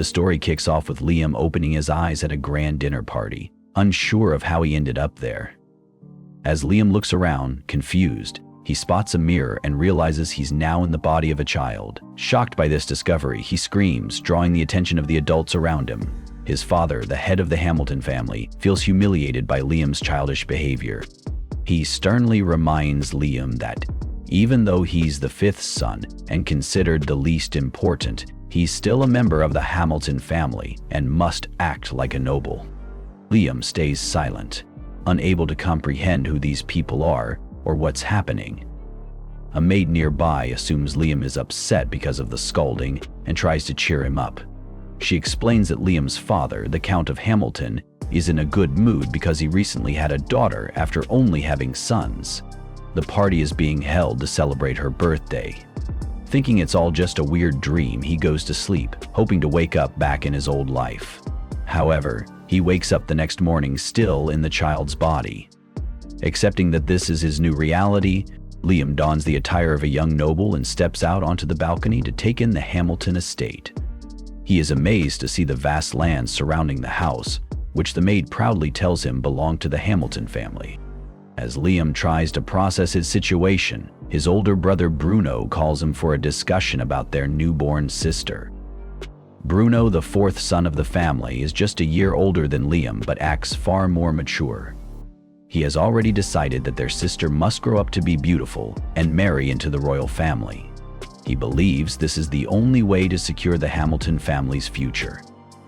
The story kicks off with Liam opening his eyes at a grand dinner party, unsure of how he ended up there. As Liam looks around, confused, he spots a mirror and realizes he's now in the body of a child. Shocked by this discovery, he screams, drawing the attention of the adults around him. His father, the head of the Hamilton family, feels humiliated by Liam's childish behavior. He sternly reminds Liam that, even though he's the fifth son and considered the least important, he's still a member of the Hamilton family and must act like a noble. Liam stays silent, unable to comprehend who these people are or what's happening. A maid nearby assumes Liam is upset because of the scolding and tries to cheer him up. She explains that Liam's father, the Count of Hamilton, is in a good mood because he recently had a daughter after only having sons. The party is being held to celebrate her birthday. Thinking it's all just a weird dream, he goes to sleep, hoping to wake up back in his old life. However, he wakes up the next morning still in the child's body. Accepting that this is his new reality, Liam dons the attire of a young noble and steps out onto the balcony to take in the Hamilton estate. He is amazed to see the vast lands surrounding the house, which the maid proudly tells him belong to the Hamilton family. As Liam tries to process his situation, his older brother Bruno calls him for a discussion about their newborn sister. Bruno, the fourth son of the family, is just a year older than Liam but acts far more mature. He has already decided that their sister must grow up to be beautiful and marry into the royal family. He believes this is the only way to secure the Hamilton family's future.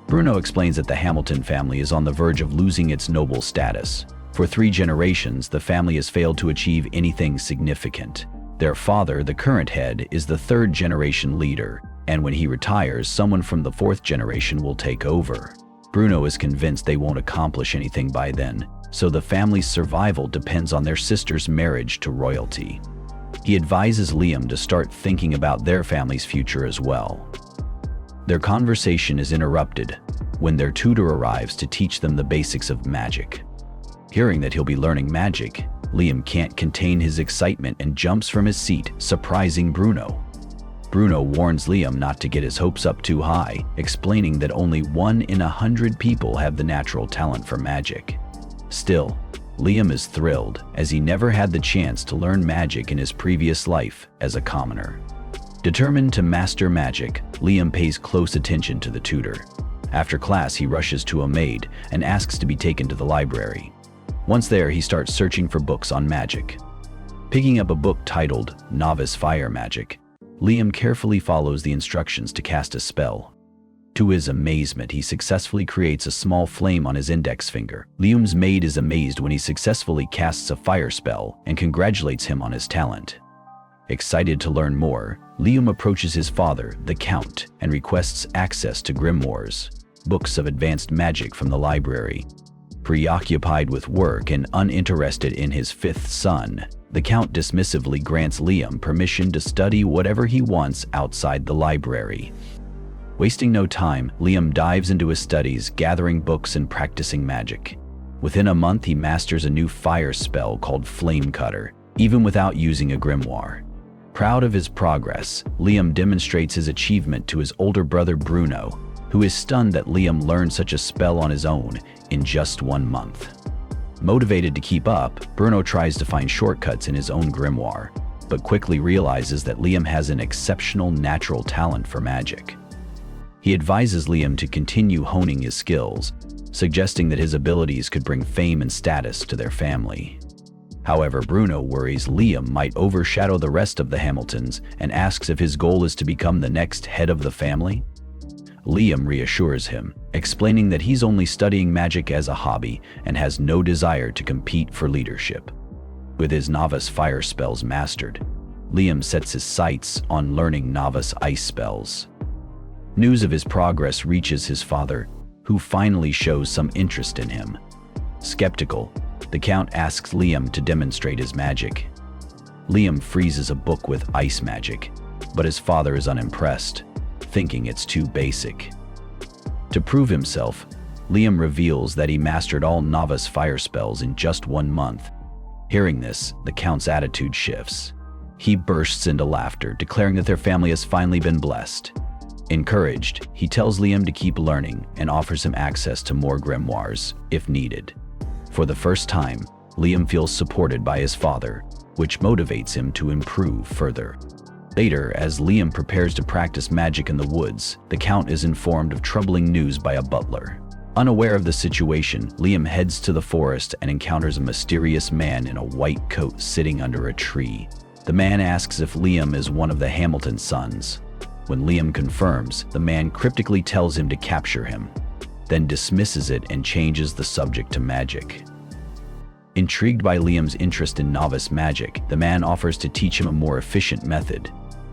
Bruno explains that the Hamilton family is on the verge of losing its noble status. For 3 generations, the family has failed to achieve anything significant. Their father, the current head, is the 3rd generation leader, and when he retires, someone from the 4th generation will take over. Bruno is convinced they won't accomplish anything by then, so the family's survival depends on their sister's marriage to royalty. He advises Liam to start thinking about their family's future as well. Their conversation is interrupted when their tutor arrives to teach them the basics of magic. Hearing that he'll be learning magic, Liam can't contain his excitement and jumps from his seat, surprising Bruno. Bruno warns Liam not to get his hopes up too high, explaining that only 1 in 100 people have the natural talent for magic. Still, Liam is thrilled, as he never had the chance to learn magic in his previous life as a commoner. Determined to master magic, Liam pays close attention to the tutor. After class, he rushes to a maid and asks to be taken to the library. Once there, he starts searching for books on magic. Picking up a book titled Novice Fire Magic, Liam carefully follows the instructions to cast a spell. To his amazement, he successfully creates a small flame on his index finger. Liam's maid is amazed when he successfully casts a fire spell and congratulates him on his talent. Excited to learn more, Liam approaches his father, the Count, and requests access to grimoires, books of advanced magic from the library. Preoccupied with work and uninterested in his 5th son, the Count dismissively grants Liam permission to study whatever he wants outside the library. Wasting no time, Liam dives into his studies, gathering books and practicing magic. Within a month, he masters a new fire spell called Flame Cutter, even without using a grimoire. Proud of his progress, Liam demonstrates his achievement to his older brother Bruno, who is stunned that Liam learned such a spell on his own in just 1 month. Motivated to keep up, Bruno tries to find shortcuts in his own grimoire, but quickly realizes that Liam has an exceptional natural talent for magic. He advises Liam to continue honing his skills, suggesting that his abilities could bring fame and status to their family. However, Bruno worries Liam might overshadow the rest of the Hamiltons and asks if his goal is to become the next head of the family. Liam reassures him, explaining that he's only studying magic as a hobby and has no desire to compete for leadership. With his novice fire spells mastered, Liam sets his sights on learning novice ice spells. News of his progress reaches his father, who finally shows some interest in him. Skeptical, the Count asks Liam to demonstrate his magic. Liam freezes a book with ice magic, but his father is unimpressed, thinking it's too basic. To prove himself, Liam reveals that he mastered all novice fire spells in just 1 month. Hearing this, the Count's attitude shifts. He bursts into laughter, declaring that their family has finally been blessed. Encouraged, he tells Liam to keep learning and offers him access to more grimoires, if needed. For the first time, Liam feels supported by his father, which motivates him to improve further. Later, as Liam prepares to practice magic in the woods, the Count is informed of troubling news by a butler. Unaware of the situation, Liam heads to the forest and encounters a mysterious man in a white coat sitting under a tree. The man asks if Liam is one of the Hamilton sons. When Liam confirms, the man cryptically tells him to capture him, then dismisses it and changes the subject to magic. Intrigued by Liam's interest in novice magic, the man offers to teach him a more efficient method.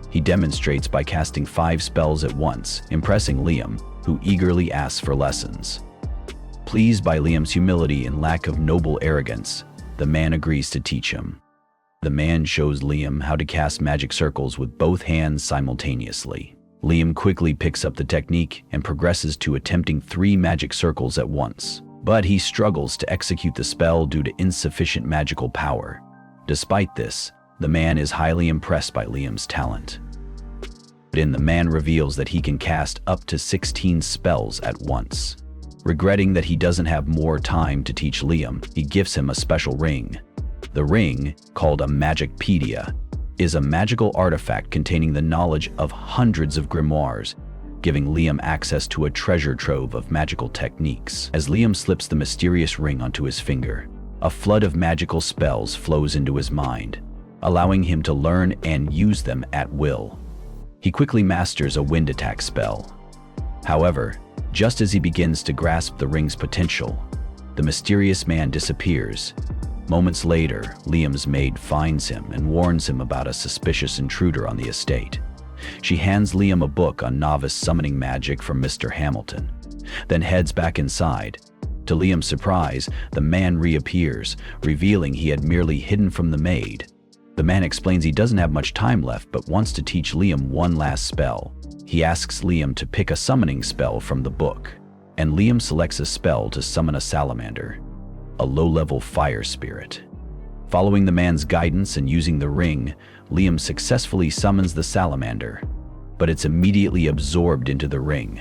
He demonstrates by casting 5 spells at once, impressing Liam, who eagerly asks for lessons. Pleased by Liam's humility and lack of noble arrogance, the man agrees to teach him. The man shows Liam how to cast magic circles with both hands simultaneously. Liam quickly picks up the technique and progresses to attempting 3 magic circles at once. But he struggles to execute the spell due to insufficient magical power. Despite this, the man is highly impressed by Liam's talent. Then the man reveals that he can cast up to 16 spells at once. Regretting that he doesn't have more time to teach Liam, he gifts him a special ring. The ring, called a Magicpedia, is a magical artifact containing the knowledge of hundreds of grimoires, giving Liam access to a treasure trove of magical techniques. As Liam slips the mysterious ring onto his finger, a flood of magical spells flows into his mind, allowing him to learn and use them at will. He quickly masters a wind attack spell. However, just as he begins to grasp the ring's potential, the mysterious man disappears. Moments later, Liam's maid finds him and warns him about a suspicious intruder on the estate. She hands Liam a book on novice summoning magic from Mr. Hamilton, then heads back inside. To Liam's surprise, the man reappears, revealing he had merely hidden from the maid. The man explains he doesn't have much time left but wants to teach Liam one last spell. He asks Liam to pick a summoning spell from the book, and Liam selects a spell to summon a salamander, a low-level fire spirit. Following the man's guidance and using the ring, Liam successfully summons the salamander, but it's immediately absorbed into the ring.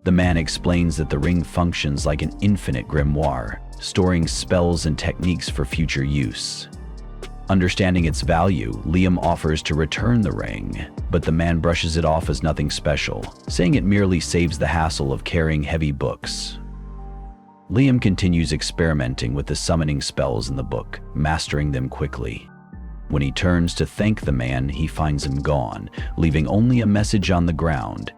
The man explains that the ring functions like an infinite grimoire, storing spells and techniques for future use. Understanding its value, Liam offers to return the ring, but the man brushes it off as nothing special, saying it merely saves the hassle of carrying heavy books. Liam continues experimenting with the summoning spells in the book, mastering them quickly. When he turns to thank the man, he finds him gone, leaving only a message on the ground.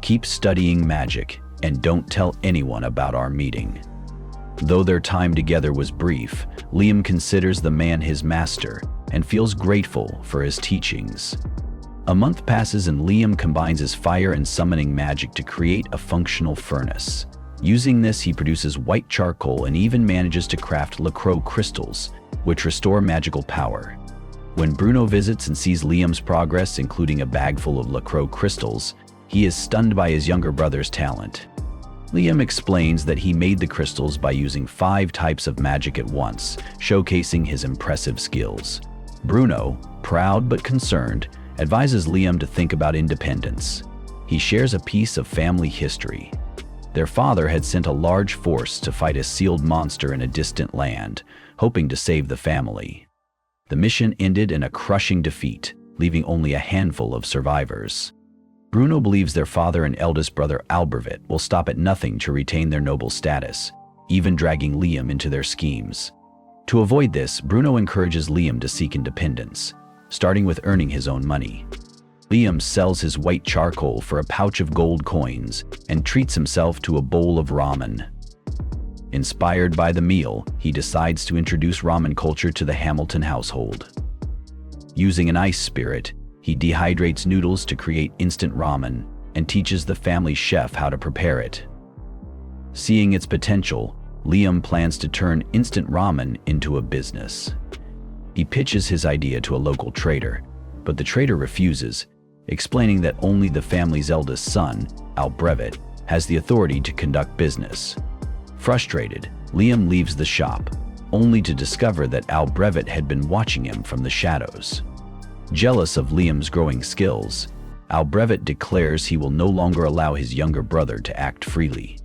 "Keep studying magic, and don't tell anyone about our meeting." Though their time together was brief, Liam considers the man his master and feels grateful for his teachings. A month passes and Liam combines his fire and summoning magic to create a functional furnace. Using this, he produces white charcoal and even manages to craft LaCroix crystals, which restore magical power. When Bruno visits and sees Liam's progress, including a bag full of LaCroix crystals, he is stunned by his younger brother's talent. Liam explains that he made the crystals by using 5 types of magic at once, showcasing his impressive skills. Bruno, proud but concerned, advises Liam to think about independence. He shares a piece of family history. Their father had sent a large force to fight a sealed monster in a distant land, hoping to save the family. The mission ended in a crushing defeat, leaving only a handful of survivors. Bruno believes their father and eldest brother Albervit will stop at nothing to retain their noble status, even dragging Liam into their schemes. To avoid this, Bruno encourages Liam to seek independence, starting with earning his own money. Liam sells his white charcoal for a pouch of gold coins and treats himself to a bowl of ramen. Inspired by the meal, he decides to introduce ramen culture to the Hamilton household. Using an ice spirit, he dehydrates noodles to create instant ramen and teaches the family chef how to prepare it. Seeing its potential, Liam plans to turn instant ramen into a business. He pitches his idea to a local trader, but the trader refuses, explaining that only the family's eldest son, Albrevit, has the authority to conduct business. Frustrated, Liam leaves the shop, only to discover that Albrevit had been watching him from the shadows. Jealous of Liam's growing skills, Albrevet declares he will no longer allow his younger brother to act freely.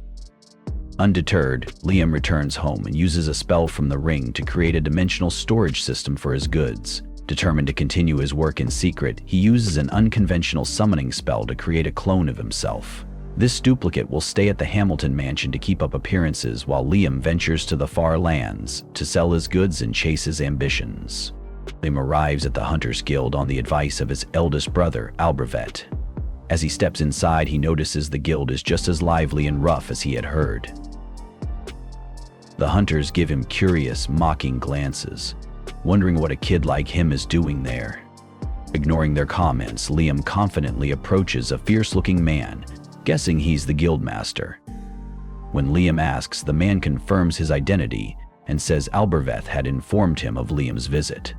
Undeterred, Liam returns home and uses a spell from the ring to create a dimensional storage system for his goods. Determined to continue his work in secret, he uses an unconventional summoning spell to create a clone of himself. This duplicate will stay at the Hamilton mansion to keep up appearances while Liam ventures to the far lands to sell his goods and chase his ambitions. Liam arrives at the Hunters Guild on the advice of his eldest brother, Albrevet. As he steps inside, he notices the guild is just as lively and rough as he had heard. The hunters give him curious, mocking glances, wondering what a kid like him is doing there. Ignoring their comments, Liam confidently approaches a fierce-looking man, guessing he's the guildmaster. When Liam asks, the man confirms his identity and says Albrevet had informed him of Liam's visit.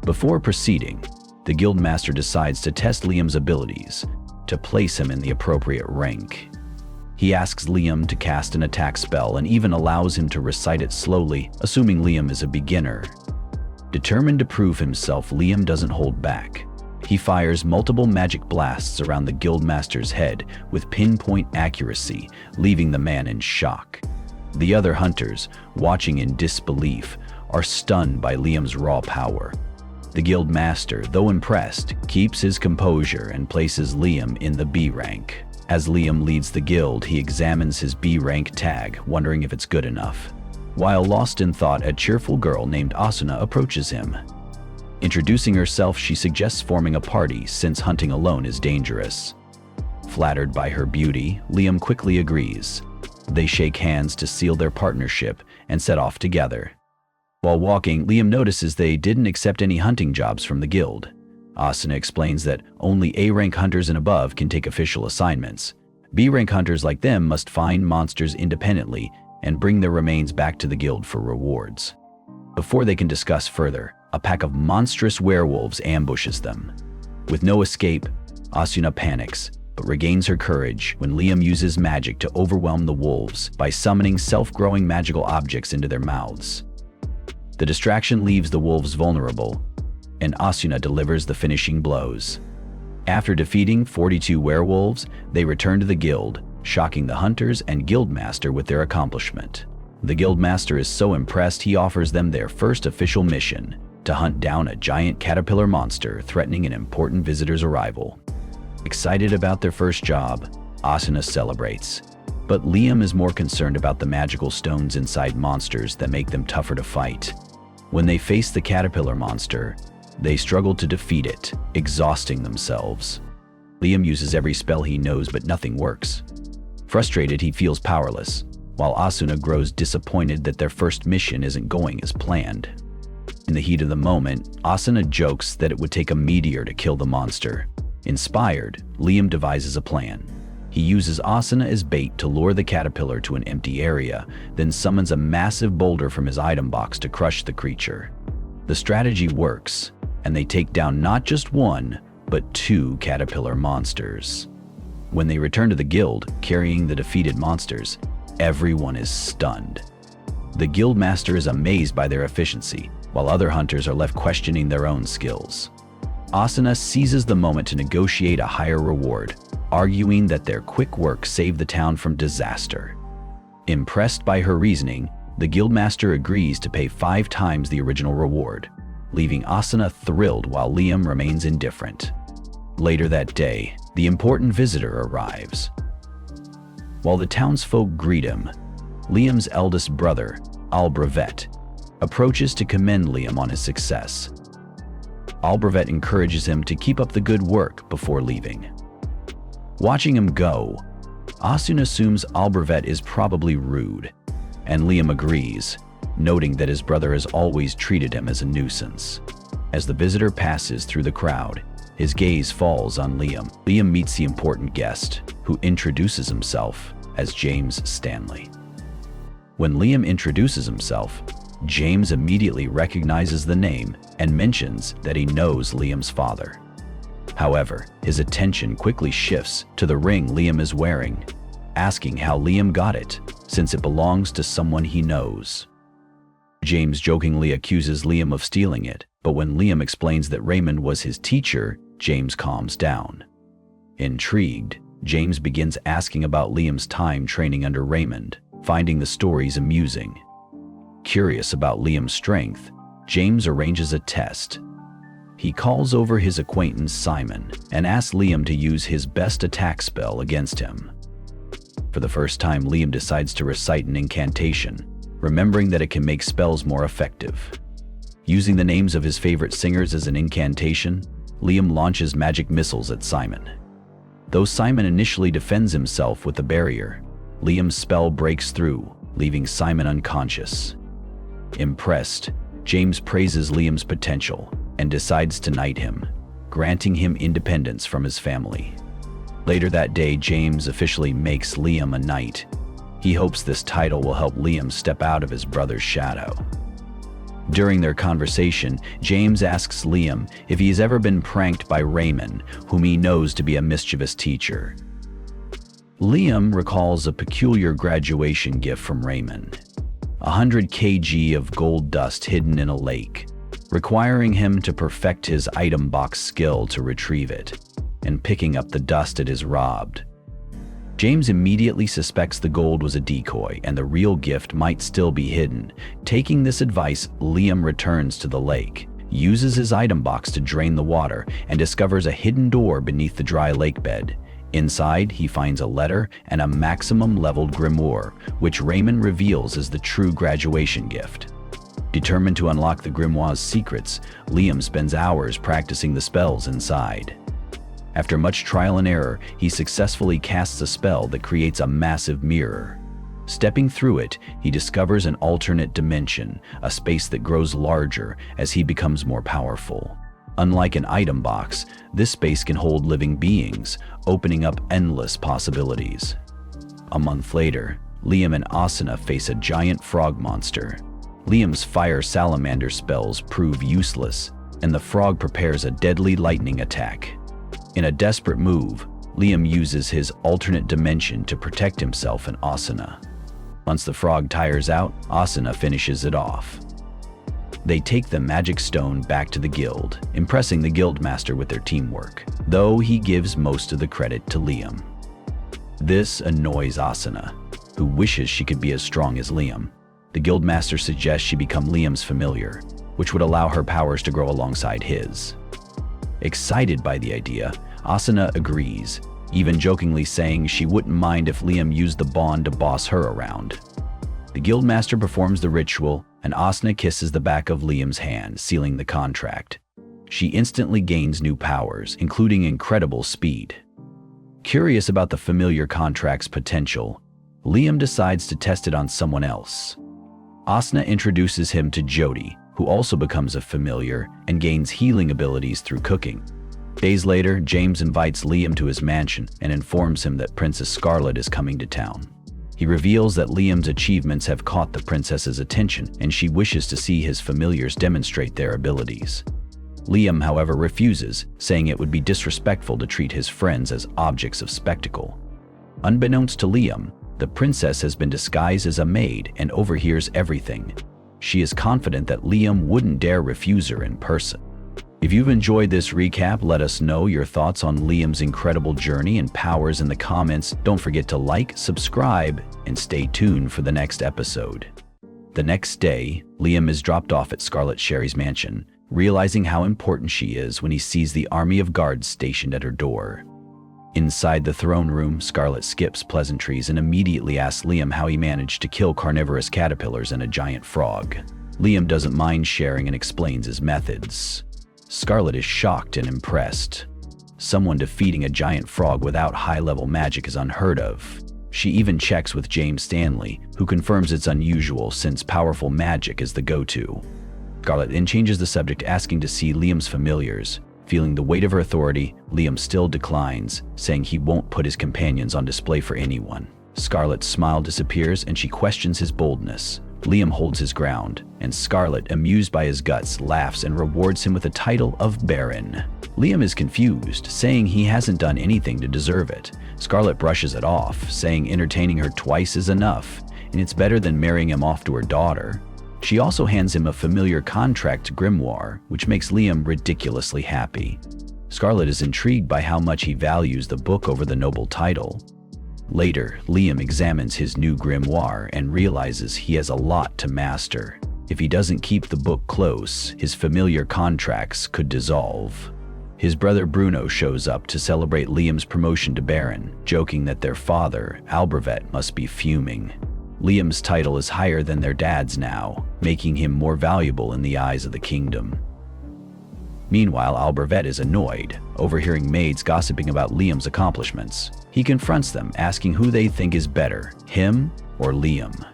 Before proceeding, the guildmaster decides to test Liam's abilities to place him in the appropriate rank. He asks Liam to cast an attack spell and even allows him to recite it slowly, assuming Liam is a beginner. Determined to prove himself, Liam doesn't hold back. He fires multiple magic blasts around the guildmaster's head with pinpoint accuracy, leaving the man in shock. The other hunters, watching in disbelief, are stunned by Liam's raw power. The guildmaster, though impressed, keeps his composure and places Liam in the B rank. As Liam leads the guild, he examines his B rank tag, wondering if it's good enough. While lost in thought, a cheerful girl named Asuna approaches him. Introducing herself, she suggests forming a party since hunting alone is dangerous. Flattered by her beauty, Liam quickly agrees. They shake hands to seal their partnership and set off together. While walking, Liam notices they didn't accept any hunting jobs from the guild. Asuna explains that only A-rank hunters and above can take official assignments. B-rank hunters like them must find monsters independently and bring their remains back to the guild for rewards. Before they can discuss further, a pack of monstrous werewolves ambushes them. With no escape, Asuna panics, but regains her courage when Liam uses magic to overwhelm the wolves by summoning self-growing magical objects into their mouths. The distraction leaves the wolves vulnerable, and Asuna delivers the finishing blows. After defeating 42 werewolves, they return to the guild, shocking the hunters and guildmaster with their accomplishment. The guildmaster is so impressed he offers them their first official mission, to hunt down a giant caterpillar monster threatening an important visitor's arrival. Excited about their first job, Asuna celebrates. But Liam is more concerned about the magical stones inside monsters that make them tougher to fight. When they face the caterpillar monster, they struggle to defeat it, exhausting themselves. Liam uses every spell he knows, but nothing works. Frustrated, he feels powerless, while Asuna grows disappointed that their first mission isn't going as planned. In the heat of the moment, Asuna jokes that it would take a meteor to kill the monster. Inspired, Liam devises a plan. He uses Asuna as bait to lure the caterpillar to an empty area, then summons a massive boulder from his item box to crush the creature. The strategy works, and they take down not just one, but 2 caterpillar monsters. When they return to the guild, carrying the defeated monsters, everyone is stunned. The guildmaster is amazed by their efficiency, while other hunters are left questioning their own skills. Asuna seizes the moment to negotiate a higher reward, arguing that their quick work saved the town from disaster. Impressed by her reasoning, the guildmaster agrees to pay 5 times the original reward, leaving Asuna thrilled while Liam remains indifferent. Later that day, the important visitor arrives. While the townsfolk greet him, Liam's eldest brother, Albrevet, approaches to commend Liam on his success. Albrevet encourages him to keep up the good work before leaving. Watching him go, Asuna assumes Albrevet is probably rude, and Liam agrees, noting that his brother has always treated him as a nuisance. As the visitor passes through the crowd, his gaze falls on Liam. Liam meets the important guest, who introduces himself as James Stanley. When Liam introduces himself, James immediately recognizes the name and mentions that he knows Liam's father. However, his attention quickly shifts to the ring Liam is wearing, asking how Liam got it, since it belongs to someone he knows. James jokingly accuses Liam of stealing it, but when Liam explains that Raymond was his teacher, James calms down. Intrigued, James begins asking about Liam's time training under Raymond, finding the stories amusing. Curious about Liam's strength, James arranges a test. He calls over his acquaintance Simon and asks Liam to use his best attack spell against him. For the first time, Liam decides to recite an incantation, remembering that it can make spells more effective. Using the names of his favorite singers as an incantation, Liam launches magic missiles at Simon. Though Simon initially defends himself with the barrier, Liam's spell breaks through, leaving Simon unconscious. Impressed, James praises Liam's potential and decides to knight him, granting him independence from his family. Later that day, James officially makes Liam a knight. He hopes this title will help Liam step out of his brother's shadow. During their conversation, James asks Liam if he's ever been pranked by Raymond, whom he knows to be a mischievous teacher. Liam recalls a peculiar graduation gift from Raymond, 100 kg of gold dust hidden in a lake, requiring him to perfect his item box skill to retrieve it, and picking up the dust it is robbed. James immediately suspects the gold was a decoy and the real gift might still be hidden. Taking this advice, Liam returns to the lake, uses his item box to drain the water, and discovers a hidden door beneath the dry lake bed. Inside, he finds a letter and a maximum-leveled grimoire, which Raymond reveals is the true graduation gift. Determined to unlock the grimoire's secrets, Liam spends hours practicing the spells inside. After much trial and error, he successfully casts a spell that creates a massive mirror. Stepping through it, he discovers an alternate dimension, a space that grows larger as he becomes more powerful. Unlike an item box, this space can hold living beings, opening up endless possibilities. A month later, Liam and Asuna face a giant frog monster. Liam's fire salamander spells prove useless, and the frog prepares a deadly lightning attack. In a desperate move, Liam uses his alternate dimension to protect himself and Asuna. Once the frog tires out, Asuna finishes it off. They take the magic stone back to the guild, impressing the guildmaster with their teamwork, though he gives most of the credit to Liam. This annoys Asuna, who wishes she could be as strong as Liam. The guildmaster suggests she become Liam's familiar, which would allow her powers to grow alongside his. Excited by the idea, Asuna agrees, even jokingly saying she wouldn't mind if Liam used the bond to boss her around. The guildmaster performs the ritual, and Asuna kisses the back of Liam's hand, sealing the contract. She instantly gains new powers, including incredible speed. Curious about the familiar contract's potential, Liam decides to test it on someone else. Asuna introduces him to Jody, who also becomes a familiar and gains healing abilities through cooking. Days later, James invites Liam to his mansion and informs him that Princess Scarlet is coming to town. He reveals that Liam's achievements have caught the princess's attention and she wishes to see his familiars demonstrate their abilities. Liam, however, refuses, saying it would be disrespectful to treat his friends as objects of spectacle. Unbeknownst to Liam, the princess has been disguised as a maid and overhears everything. She is confident that Liam wouldn't dare refuse her in person. If you've enjoyed this recap, let us know your thoughts on Liam's incredible journey and powers in the comments. Don't forget to like, subscribe, and stay tuned for the next episode. The next day, Liam is dropped off at Scarlet Sherry's mansion, realizing how important she is when he sees the army of guards stationed at her door. Inside the throne room, Scarlet skips pleasantries and immediately asks Liam how he managed to kill carnivorous caterpillars and a giant frog. Liam doesn't mind sharing and explains his methods. Scarlet is shocked and impressed. Someone defeating a giant frog without high-level magic is unheard of. She even checks with James Stanley, who confirms it's unusual since powerful magic is the go-to. Scarlet then changes the subject, asking to see Liam's familiars. Feeling the weight of her authority, Liam still declines, saying he won't put his companions on display for anyone. Scarlet's smile disappears and she questions his boldness. Liam holds his ground, and Scarlet, amused by his guts, laughs and rewards him with the title of Baron. Liam is confused, saying he hasn't done anything to deserve it. Scarlet brushes it off, saying entertaining her twice is enough, and it's better than marrying him off to her daughter. She also hands him a familiar contract grimoire, which makes Liam ridiculously happy. Scarlet is intrigued by how much he values the book over the noble title. Later, Liam examines his new grimoire and realizes he has a lot to master. If he doesn't keep the book close, his familiar contracts could dissolve. His brother Bruno shows up to celebrate Liam's promotion to Baron, joking that their father, Albervet, must be fuming. Liam's title is higher than their dad's now, making him more valuable in the eyes of the kingdom. Meanwhile, Albervet is annoyed, overhearing maids gossiping about Liam's accomplishments. He confronts them, asking who they think is better, him or Liam.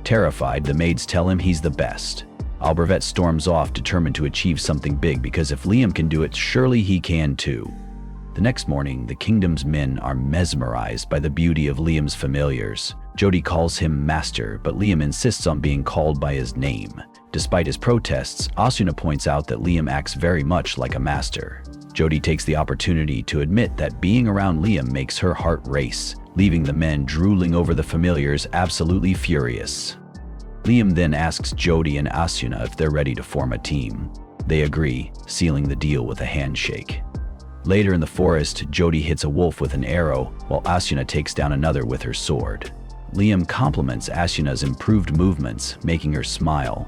Terrified, the maids tell him he's the best. Albervet storms off, determined to achieve something big, because if Liam can do it, surely he can too. The next morning, the kingdom's men are mesmerized by the beauty of Liam's familiars. Jody calls him master, but Liam insists on being called by his name. Despite his protests, Asuna points out that Liam acts very much like a master. Jody takes the opportunity to admit that being around Liam makes her heart race, leaving the men drooling over the familiars absolutely furious. Liam then asks Jody and Asuna if they're ready to form a team. They agree, sealing the deal with a handshake. Later in the forest, Jody hits a wolf with an arrow, while Asuna takes down another with her sword. Liam compliments Asuna's improved movements, making her smile.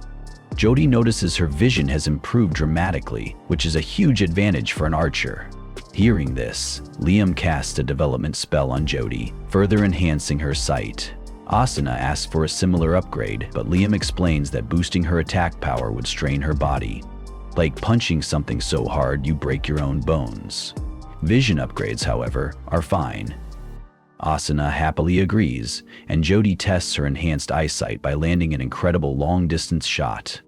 Jody notices her vision has improved dramatically, which is a huge advantage for an archer. Hearing this, Liam casts a development spell on Jody, further enhancing her sight. Asuna asks for a similar upgrade, but Liam explains that boosting her attack power would strain her body. Like punching something so hard you break your own bones. Vision upgrades, however, are fine. Asuna happily agrees, and Jody tests her enhanced eyesight by landing an incredible long-distance shot.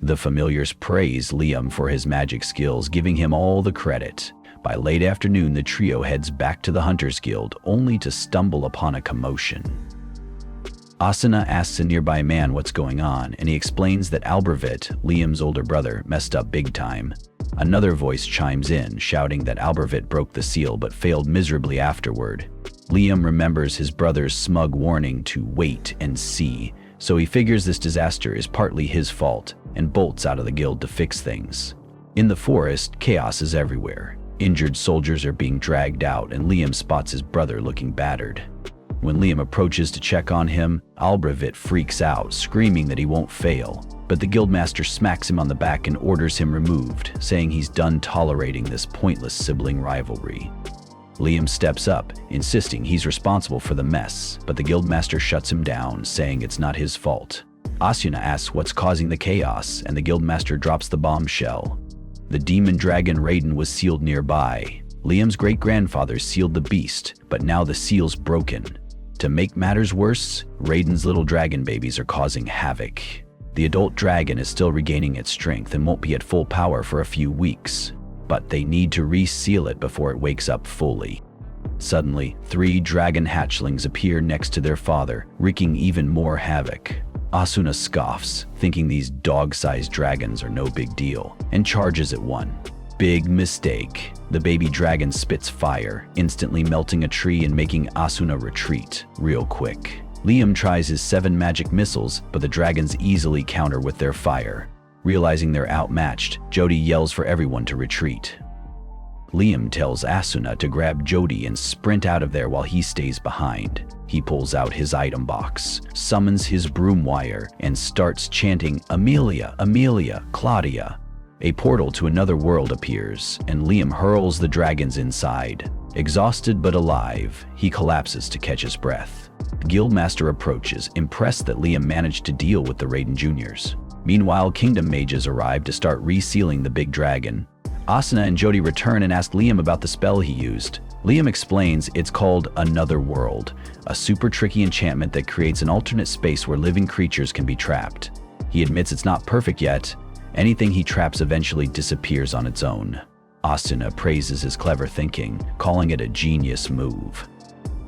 The familiars praise Liam for his magic skills, giving him all the credit. By late afternoon, the trio heads back to the Hunters Guild, only to stumble upon a commotion. Asuna asks a nearby man what's going on, and he explains that Albervet, Liam's older brother, messed up big time. Another voice chimes in, shouting that Albervet broke the seal but failed miserably afterward. Liam remembers his brother's smug warning to wait and see, so he figures this disaster is partly his fault and bolts out of the guild to fix things. In the forest, chaos is everywhere. Injured soldiers are being dragged out, and Liam spots his brother looking battered. When Liam approaches to check on him, Albervet freaks out, screaming that he won't fail. But the guildmaster smacks him on the back and orders him removed, saying he's done tolerating this pointless sibling rivalry. Liam steps up, insisting he's responsible for the mess, but the guildmaster shuts him down, saying it's not his fault. Asuna asks what's causing the chaos, and the guildmaster drops the bombshell. The demon dragon Reborn was sealed nearby. Liam's great-grandfather sealed the beast, but now the seal's broken. To make matters worse, Raiden's little dragon babies are causing havoc. The adult dragon is still regaining its strength and won't be at full power for a few weeks, but they need to reseal it before it wakes up fully. Suddenly, 3 dragon hatchlings appear next to their father, wreaking even more havoc. Asuna scoffs, thinking these dog-sized dragons are no big deal, and charges at one. Big mistake. The baby dragon spits fire, instantly melting a tree and making Asuna retreat real quick. Liam tries his 7 magic missiles, but the dragons easily counter with their fire. Realizing they're outmatched, Jody yells for everyone to retreat. Liam tells Asuna to grab Jody and sprint out of there while he stays behind. He pulls out his item box, summons his broom wire, and starts chanting, "Amelia, Amelia, Claudia." A portal to another world appears, and Liam hurls the dragons inside. Exhausted but alive, he collapses to catch his breath. The guildmaster approaches, impressed that Liam managed to deal with the Raiden Juniors. Meanwhile, kingdom mages arrive to start resealing the big dragon. Asuna and Jody return and ask Liam about the spell he used. Liam explains it's called Another World, a super tricky enchantment that creates an alternate space where living creatures can be trapped. He admits it's not perfect yet. Anything he traps eventually disappears on its own. Asuna praises his clever thinking, calling it a genius move.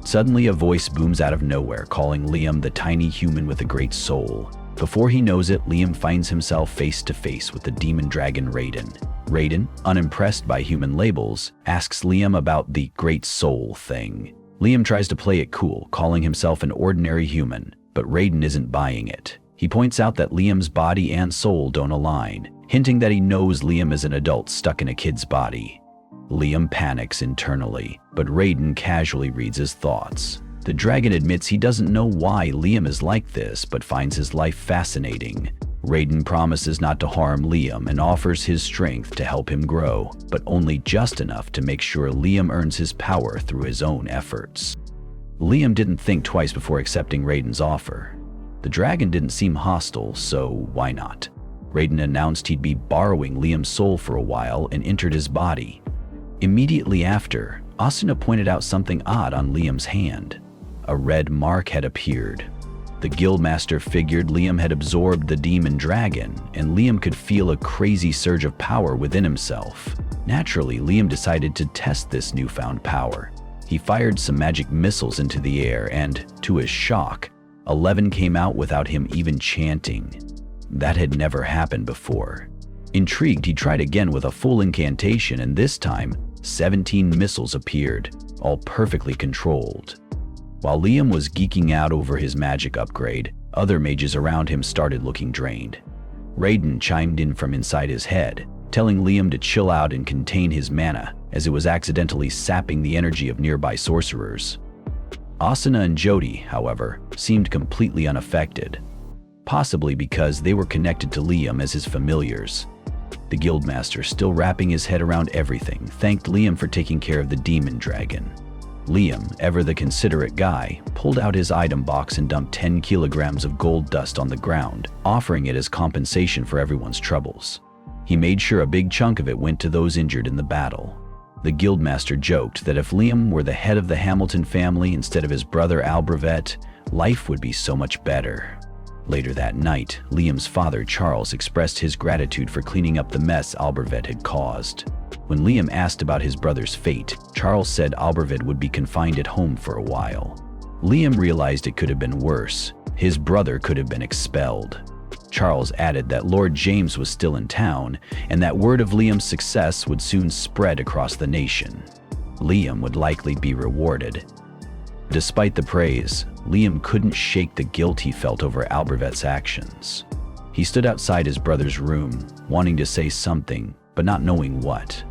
Suddenly, a voice booms out of nowhere, calling Liam the tiny human with a great soul. Before he knows it, Liam finds himself face to face with the demon dragon Raiden. Raiden, unimpressed by human labels, asks Liam about the great soul thing. Liam tries to play it cool, calling himself an ordinary human, but Raiden isn't buying it. He points out that Liam's body and soul don't align, hinting that he knows Liam is an adult stuck in a kid's body. Liam panics internally, but Raiden casually reads his thoughts. The dragon admits he doesn't know why Liam is like this, but finds his life fascinating. Raiden promises not to harm Liam and offers his strength to help him grow, but only just enough to make sure Liam earns his power through his own efforts. Liam didn't think twice before accepting Raiden's offer. The dragon didn't seem hostile, so why not? Raiden announced he'd be borrowing Liam's soul for a while and entered his body. Immediately after, Asuna pointed out something odd on Liam's hand. A red mark had appeared. The guildmaster figured Liam had absorbed the demon dragon, and Liam could feel a crazy surge of power within himself. Naturally, Liam decided to test this newfound power. He fired some magic missiles into the air and, to his shock, 11 came out without him even chanting. That had never happened before. Intrigued, he tried again with a full incantation, and this time, 17 missiles appeared, all perfectly controlled. While Liam was geeking out over his magic upgrade, other mages around him started looking drained. Raiden chimed in from inside his head, telling Liam to chill out and contain his mana, as it was accidentally sapping the energy of nearby sorcerers. Asuna and Jody, however, seemed completely unaffected, possibly because they were connected to Liam as his familiars. The guildmaster, still wrapping his head around everything, thanked Liam for taking care of the demon dragon. Liam, ever the considerate guy, pulled out his item box and dumped 10 kilograms of gold dust on the ground, offering it as compensation for everyone's troubles. He made sure a big chunk of it went to those injured in the battle. The guildmaster joked that if Liam were the head of the Hamilton family instead of his brother Albervet, life would be so much better. Later that night, Liam's father Charles expressed his gratitude for cleaning up the mess Albervet had caused. When Liam asked about his brother's fate, Charles said Albervet would be confined at home for a while. Liam realized it could have been worse. His brother could have been expelled. Charles added that Lord James was still in town, and that word of Liam's success would soon spread across the nation. Liam would likely be rewarded. Despite the praise, Liam couldn't shake the guilt he felt over Albervet's actions. He stood outside his brother's room, wanting to say something, but not knowing what.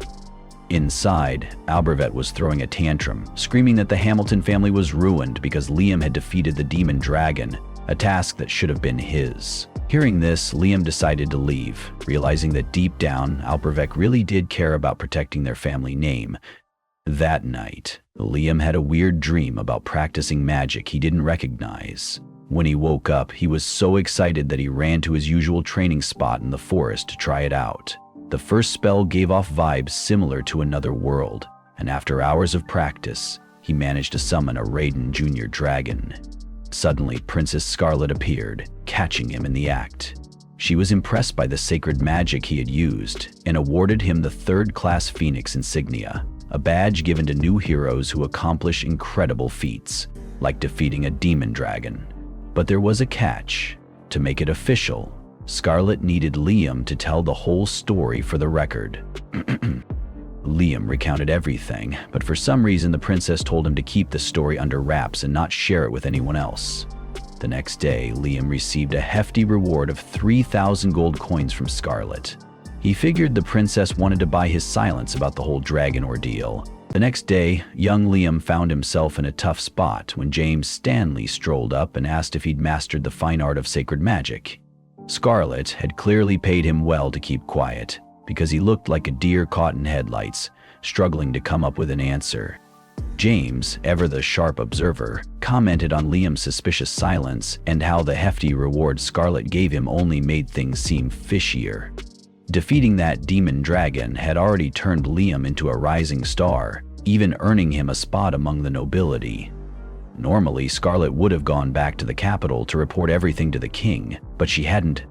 Inside, Albervet was throwing a tantrum, screaming that the Hamilton family was ruined because Liam had defeated the demon dragon, a task that should have been his. Hearing this, Liam decided to leave, realizing that deep down, Albervet really did care about protecting their family name. That night, Liam had a weird dream about practicing magic he didn't recognize. When he woke up, he was so excited that he ran to his usual training spot in the forest to try it out. The first spell gave off vibes similar to another world, and after hours of practice, he managed to summon a Raiden Jr. dragon. Suddenly, Princess Scarlet appeared, catching him in the act. She was impressed by the sacred magic he had used and awarded him the third-class Phoenix insignia, a badge given to new heroes who accomplish incredible feats, like defeating a demon dragon. But there was a catch. To make it official, Scarlet needed Liam to tell the whole story for the record. Liam recounted everything, but for some reason the princess told him to keep the story under wraps and not share it with anyone else. The next day, Liam received a hefty reward of 3,000 gold coins from Scarlet. He figured the princess wanted to buy his silence about the whole dragon ordeal. The next day, young Liam found himself in a tough spot when James Stanley strolled up and asked if he'd mastered the fine art of sacred magic. Scarlet had clearly paid him well to keep quiet, because he looked like a deer caught in headlights, struggling to come up with an answer. James, ever the sharp observer, commented on Liam's suspicious silence and how the hefty reward Scarlet gave him only made things seem fishier. Defeating that demon dragon had already turned Liam into a rising star, even earning him a spot among the nobility. Normally, Scarlet would have gone back to the capital to report everything to the king, but she hadn't,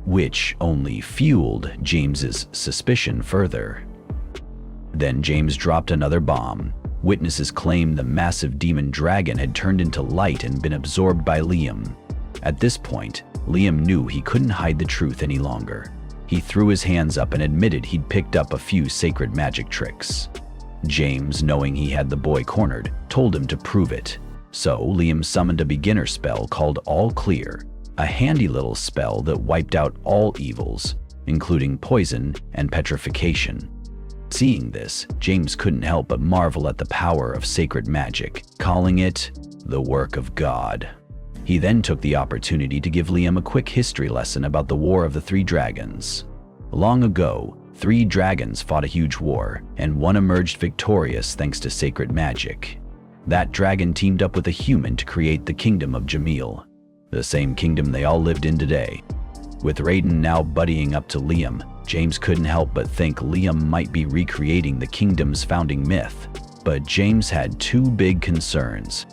which only fueled James's suspicion further. Then James dropped another bomb. Witnesses claimed the massive demon dragon had turned into light and been absorbed by Liam. At this point, Liam knew he couldn't hide the truth any longer. He threw his hands up and admitted he'd picked up a few sacred magic tricks. James, knowing he had the boy cornered, told him to prove it. So Liam summoned a beginner spell called All Clear, a handy little spell that wiped out all evils, including poison and petrification. Seeing this, James couldn't help but marvel at the power of sacred magic, calling it the work of God. He then took the opportunity to give Liam a quick history lesson about the War of the Three Dragons. Long ago, 3 dragons fought a huge war, and one emerged victorious thanks to sacred magic. That dragon teamed up with a human to create the kingdom of Jamil, the same kingdom they all lived in today. With Raiden now buddying up to Liam, James couldn't help but think Liam might be recreating the kingdom's founding myth. But James had 2 big concerns.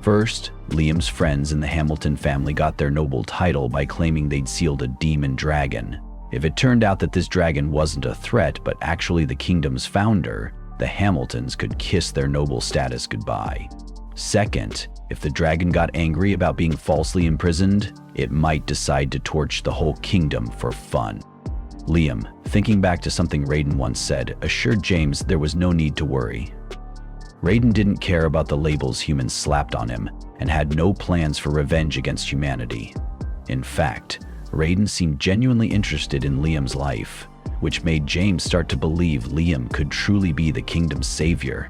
First, Liam's friends in the Hamilton family got their noble title by claiming they'd sealed a demon dragon. If it turned out that this dragon wasn't a threat but actually the kingdom's founder, the Hamiltons could kiss their noble status goodbye. Second, if the dragon got angry about being falsely imprisoned, it might decide to torch the whole kingdom for fun. Liam, thinking back to something Raiden once said, assured James there was no need to worry. Raiden didn't care about the labels humans slapped on him and had no plans for revenge against humanity. In fact, Raiden seemed genuinely interested in Liam's life, which made James start to believe Liam could truly be the kingdom's savior.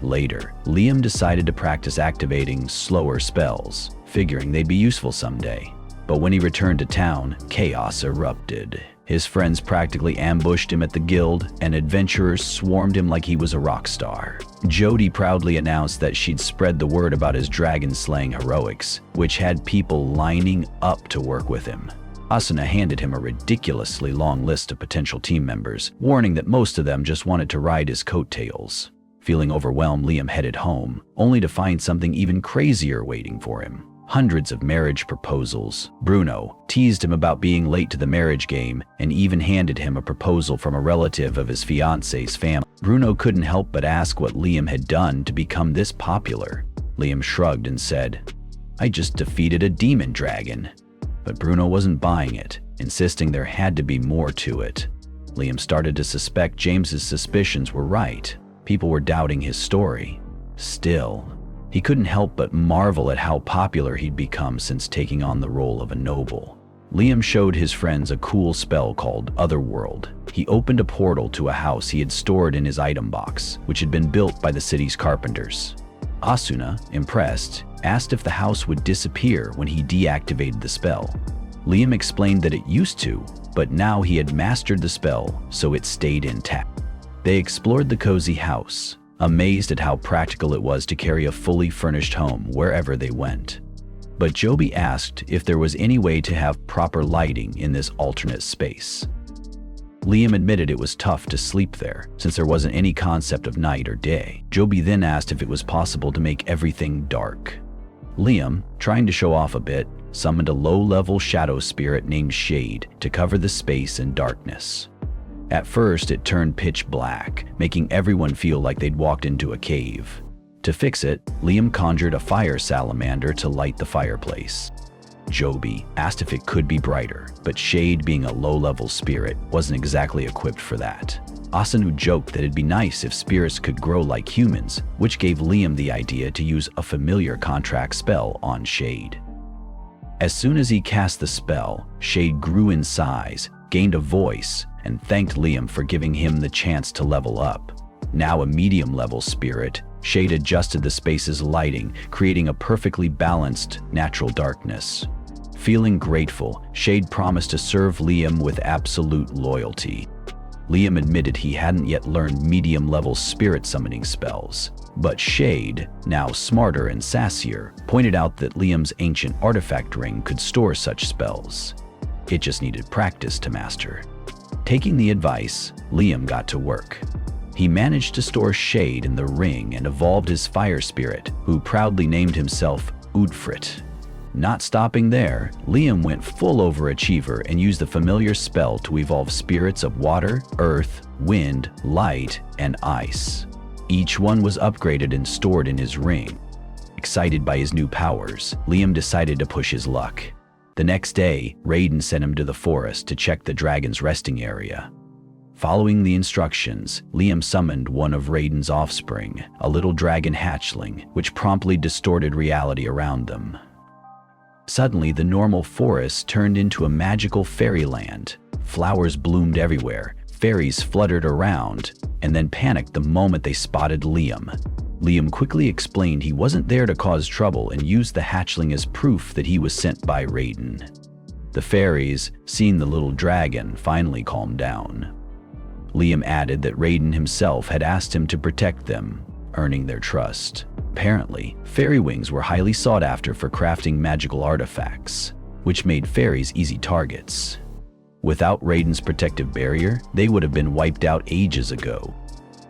Later, Liam decided to practice activating slower spells, figuring they'd be useful someday. But when he returned to town, chaos erupted. His friends practically ambushed him at the guild, and adventurers swarmed him like he was a rock star. Jody proudly announced that she'd spread the word about his dragon-slaying heroics, which had people lining up to work with him. Asuna handed him a ridiculously long list of potential team members, warning that most of them just wanted to ride his coattails. Feeling overwhelmed, Liam headed home, only to find something even crazier waiting for him. Hundreds of marriage proposals. Bruno teased him about being late to the marriage game and even handed him a proposal from a relative of his fiance's family. Bruno couldn't help but ask what Liam had done to become this popular. Liam shrugged and said, "I just defeated a demon dragon." But Bruno wasn't buying it, insisting there had to be more to it. Liam started to suspect James's suspicions were right. People were doubting his story. Still, he couldn't help but marvel at how popular he'd become since taking on the role of a noble. Liam showed his friends a cool spell called Otherworld. He opened a portal to a house he had stored in his item box, which had been built by the city's carpenters. Asuna, impressed, asked if the house would disappear when he deactivated the spell. Liam explained that it used to, but now he had mastered the spell, so it stayed intact. They explored the cozy house, amazed at how practical it was to carry a fully furnished home wherever they went. But Joby asked if there was any way to have proper lighting in this alternate space. Liam admitted it was tough to sleep there, since there wasn't any concept of night or day. Joby then asked if it was possible to make everything dark. Liam, trying to show off a bit, summoned a low-level shadow spirit named Shade to cover the space in darkness. At first, it turned pitch black, making everyone feel like they'd walked into a cave. To fix it, Liam conjured a fire salamander to light the fireplace. Joby asked if it could be brighter, but Shade, being a low-level spirit, wasn't exactly equipped for that. Asunu joked that it'd be nice if spirits could grow like humans, which gave Liam the idea to use a familiar contract spell on Shade. As soon as he cast the spell, Shade grew in size, gained a voice, and thanked Liam for giving him the chance to level up. Now a medium-level spirit, Shade adjusted the space's lighting, creating a perfectly balanced, natural darkness. Feeling grateful, Shade promised to serve Liam with absolute loyalty. Liam admitted he hadn't yet learned medium-level spirit summoning spells, but Shade, now smarter and sassier, pointed out that Liam's ancient artifact ring could store such spells. It just needed practice to master. Taking the advice, Liam got to work. He managed to store Shade in the ring and evolved his fire spirit, who proudly named himself Udfrit. Not stopping there, Liam went full overachiever and used the familiar spell to evolve spirits of water, earth, wind, light, and ice. Each one was upgraded and stored in his ring. Excited by his new powers, Liam decided to push his luck. The next day, Raiden sent him to the forest to check the dragon's resting area. Following the instructions, Liam summoned one of Raiden's offspring, a little dragon hatchling, which promptly distorted reality around them. Suddenly, the normal forest turned into a magical fairyland. Flowers bloomed everywhere, fairies fluttered around and then panicked the moment they spotted Liam. Liam quickly explained he wasn't there to cause trouble and used the hatchling as proof that he was sent by Raiden. The fairies, seeing the little dragon, finally calmed down. Liam added that Raiden himself had asked him to protect them, earning their trust. Apparently, fairy wings were highly sought after for crafting magical artifacts, which made fairies easy targets. Without Raiden's protective barrier, they would have been wiped out ages ago.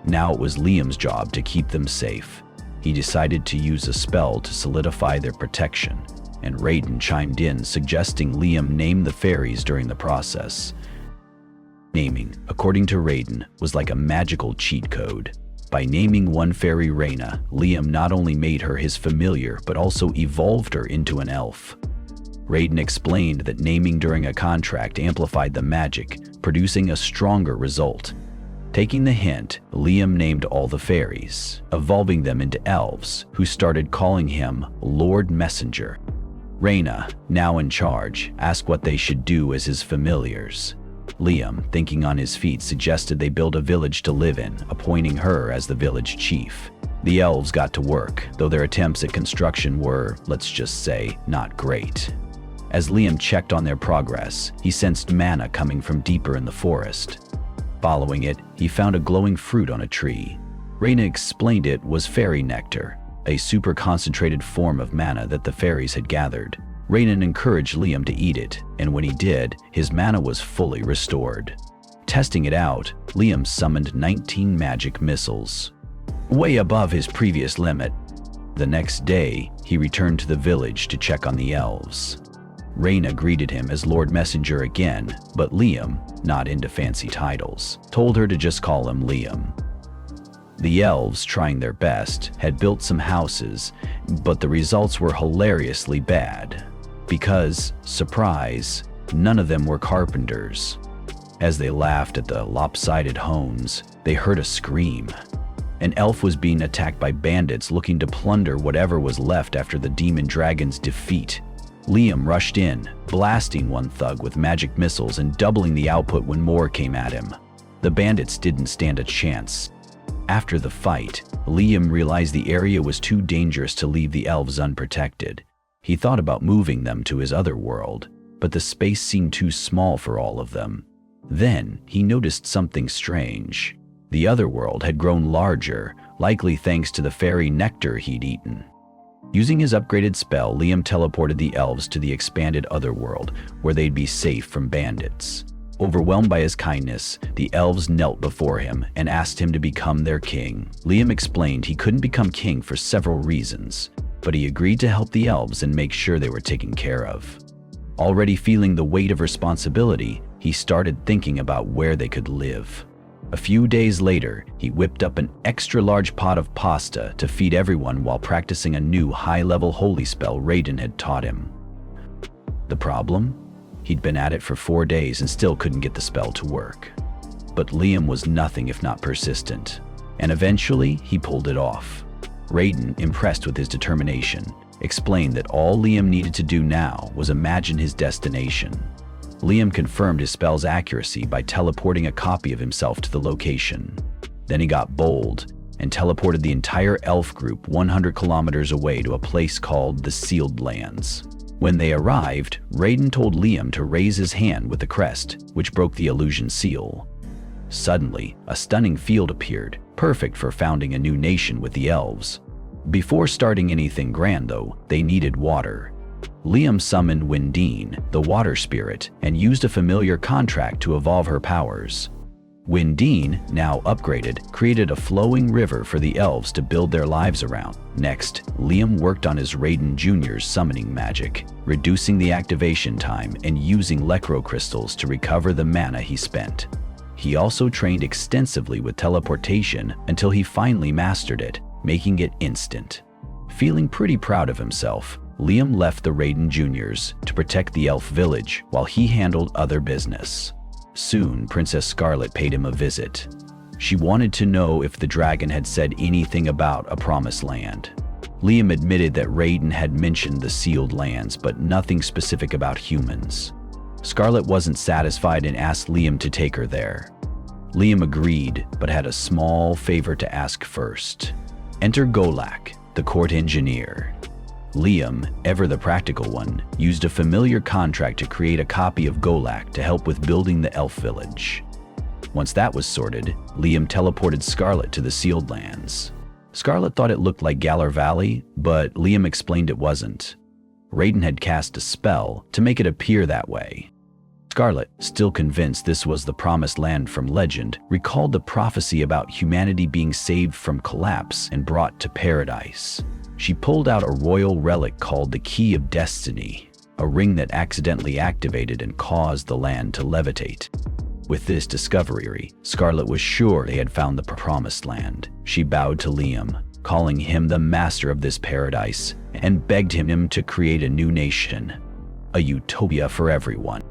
Now it was Liam's job to keep them safe. He decided to use a spell to solidify their protection, and Raiden chimed in, suggesting Liam name the fairies during the process. Naming, according to Raiden, was like a magical cheat code. By naming one fairy Reyna, Liam not only made her his familiar but also evolved her into an elf. Raiden explained that naming during a contract amplified the magic, producing a stronger result. Taking the hint, Liam named all the fairies, evolving them into elves, who started calling him Lord Messenger. Reyna, now in charge, asked what they should do as his familiars. Liam, thinking on his feet, suggested they build a village to live in, appointing her as the village chief. The elves got to work, though their attempts at construction were, let's just say, not great. As Liam checked on their progress, he sensed mana coming from deeper in the forest. Following it, he found a glowing fruit on a tree. Reyna explained it was fairy nectar, a super concentrated form of mana that the fairies had gathered. Reyna encouraged Liam to eat it, and when he did, his mana was fully restored. Testing it out, Liam summoned 19 magic missiles, way above his previous limit. The next day, he returned to the village to check on the elves. Reyna greeted him as Lord Messenger again, but Liam, not into fancy titles, told her to just call him Liam. The elves, trying their best, had built some houses, but the results were hilariously bad. Because, surprise, none of them were carpenters. As they laughed at the lopsided homes, they heard a scream. An elf was being attacked by bandits looking to plunder whatever was left after the demon dragon's defeat. Liam rushed in, blasting one thug with magic missiles and doubling the output when more came at him. The bandits didn't stand a chance. After the fight, Liam realized the area was too dangerous to leave the elves unprotected. He thought about moving them to his other world, but the space seemed too small for all of them. Then he noticed something strange. The other world had grown larger, likely thanks to the fairy nectar he'd eaten. Using his upgraded spell, Liam teleported the elves to the expanded otherworld, where they'd be safe from bandits. Overwhelmed by his kindness, the elves knelt before him and asked him to become their king. Liam explained he couldn't become king for several reasons, but he agreed to help the elves and make sure they were taken care of. Already feeling the weight of responsibility, he started thinking about where they could live. A few days later, he whipped up an extra-large pot of pasta to feed everyone while practicing a new high-level holy spell Raiden had taught him. The problem? He'd been at it for 4 days and still couldn't get the spell to work. But Liam was nothing if not persistent, and eventually he pulled it off. Raiden, impressed with his determination, explained that all Liam needed to do now was imagine his destination. Liam confirmed his spell's accuracy by teleporting a copy of himself to the location. Then he got bold and teleported the entire elf group 100 kilometers away to a place called the Sealed Lands. When they arrived, Raiden told Liam to raise his hand with the crest, which broke the illusion seal. Suddenly, a stunning field appeared, perfect for founding a new nation with the elves. Before starting anything grand, though, they needed water. Liam summoned Windine, the water spirit, and used a familiar contract to evolve her powers. Windine, now upgraded, created a flowing river for the elves to build their lives around. Next, Liam worked on his Raiden Jr.'s summoning magic, reducing the activation time and using Lecro crystals to recover the mana he spent. He also trained extensively with teleportation until he finally mastered it, making it instant. Feeling pretty proud of himself, Liam left the Raiden Jr.'s to protect the elf village while he handled other business. Soon, Princess Scarlet paid him a visit. She wanted to know if the dragon had said anything about a promised land. Liam admitted that Raiden had mentioned the Sealed Lands, but nothing specific about humans. Scarlet wasn't satisfied and asked Liam to take her there. Liam agreed, but had a small favor to ask first. Enter Golak, the court engineer. Liam, ever the practical one, used a familiar contract to create a copy of Golak to help with building the elf village. Once that was sorted, Liam teleported Scarlet to the Sealed Lands. Scarlet thought it looked like Galar Valley, but Liam explained it wasn't. Raiden had cast a spell to make it appear that way. Scarlet, still convinced this was the promised land from legend, recalled the prophecy about humanity being saved from collapse and brought to paradise. She pulled out a royal relic called the Key of Destiny, a ring that accidentally activated and caused the land to levitate. With this discovery, Scarlet was sure they had found the promised land. She bowed to Liam, calling him the master of this paradise, and begged him to create a new nation, a utopia for everyone.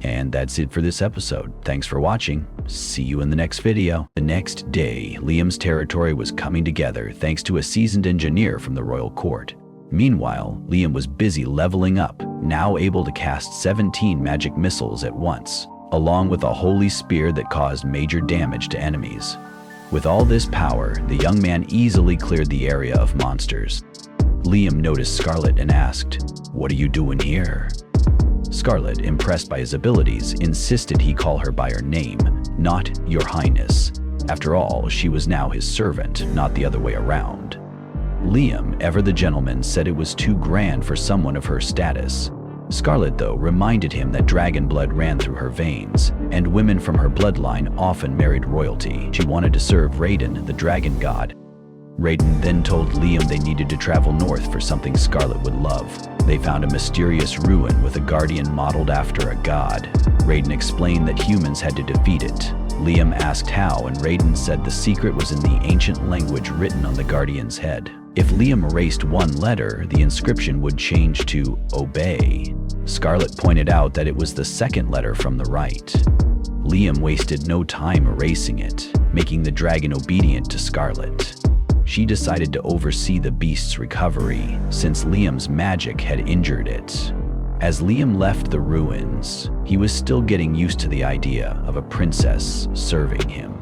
And that's it for this episode. Thanks for watching. See you in the next video. The next day, Liam's territory was coming together thanks to a seasoned engineer from the royal court. Meanwhile, Liam was busy leveling up, now able to cast 17 magic missiles at once, along with a holy spear that caused major damage to enemies. With all this power, the young man easily cleared the area of monsters. Liam noticed Scarlet and asked, "What are you doing here?" Scarlet, impressed by his abilities, insisted he call her by her name, not Your Highness. After all, she was now his servant, not the other way around. Liam, ever the gentleman, said it was too grand for someone of her status. Scarlet, though, reminded him that dragon blood ran through her veins, and women from her bloodline often married royalty. She wanted to serve Raiden, the dragon god. Raiden then told Liam they needed to travel north for something Scarlet would love. They found a mysterious ruin with a guardian modeled after a god. Raiden explained that humans had to defeat it. Liam asked how, and Raiden said the secret was in the ancient language written on the guardian's head. If Liam erased one letter, the inscription would change to Obey. Scarlet pointed out that it was the second letter from the right. Liam wasted no time erasing it, making the dragon obedient to Scarlet. She decided to oversee the beast's recovery, since Liam's magic had injured it. As Liam left the ruins, he was still getting used to the idea of a princess serving him.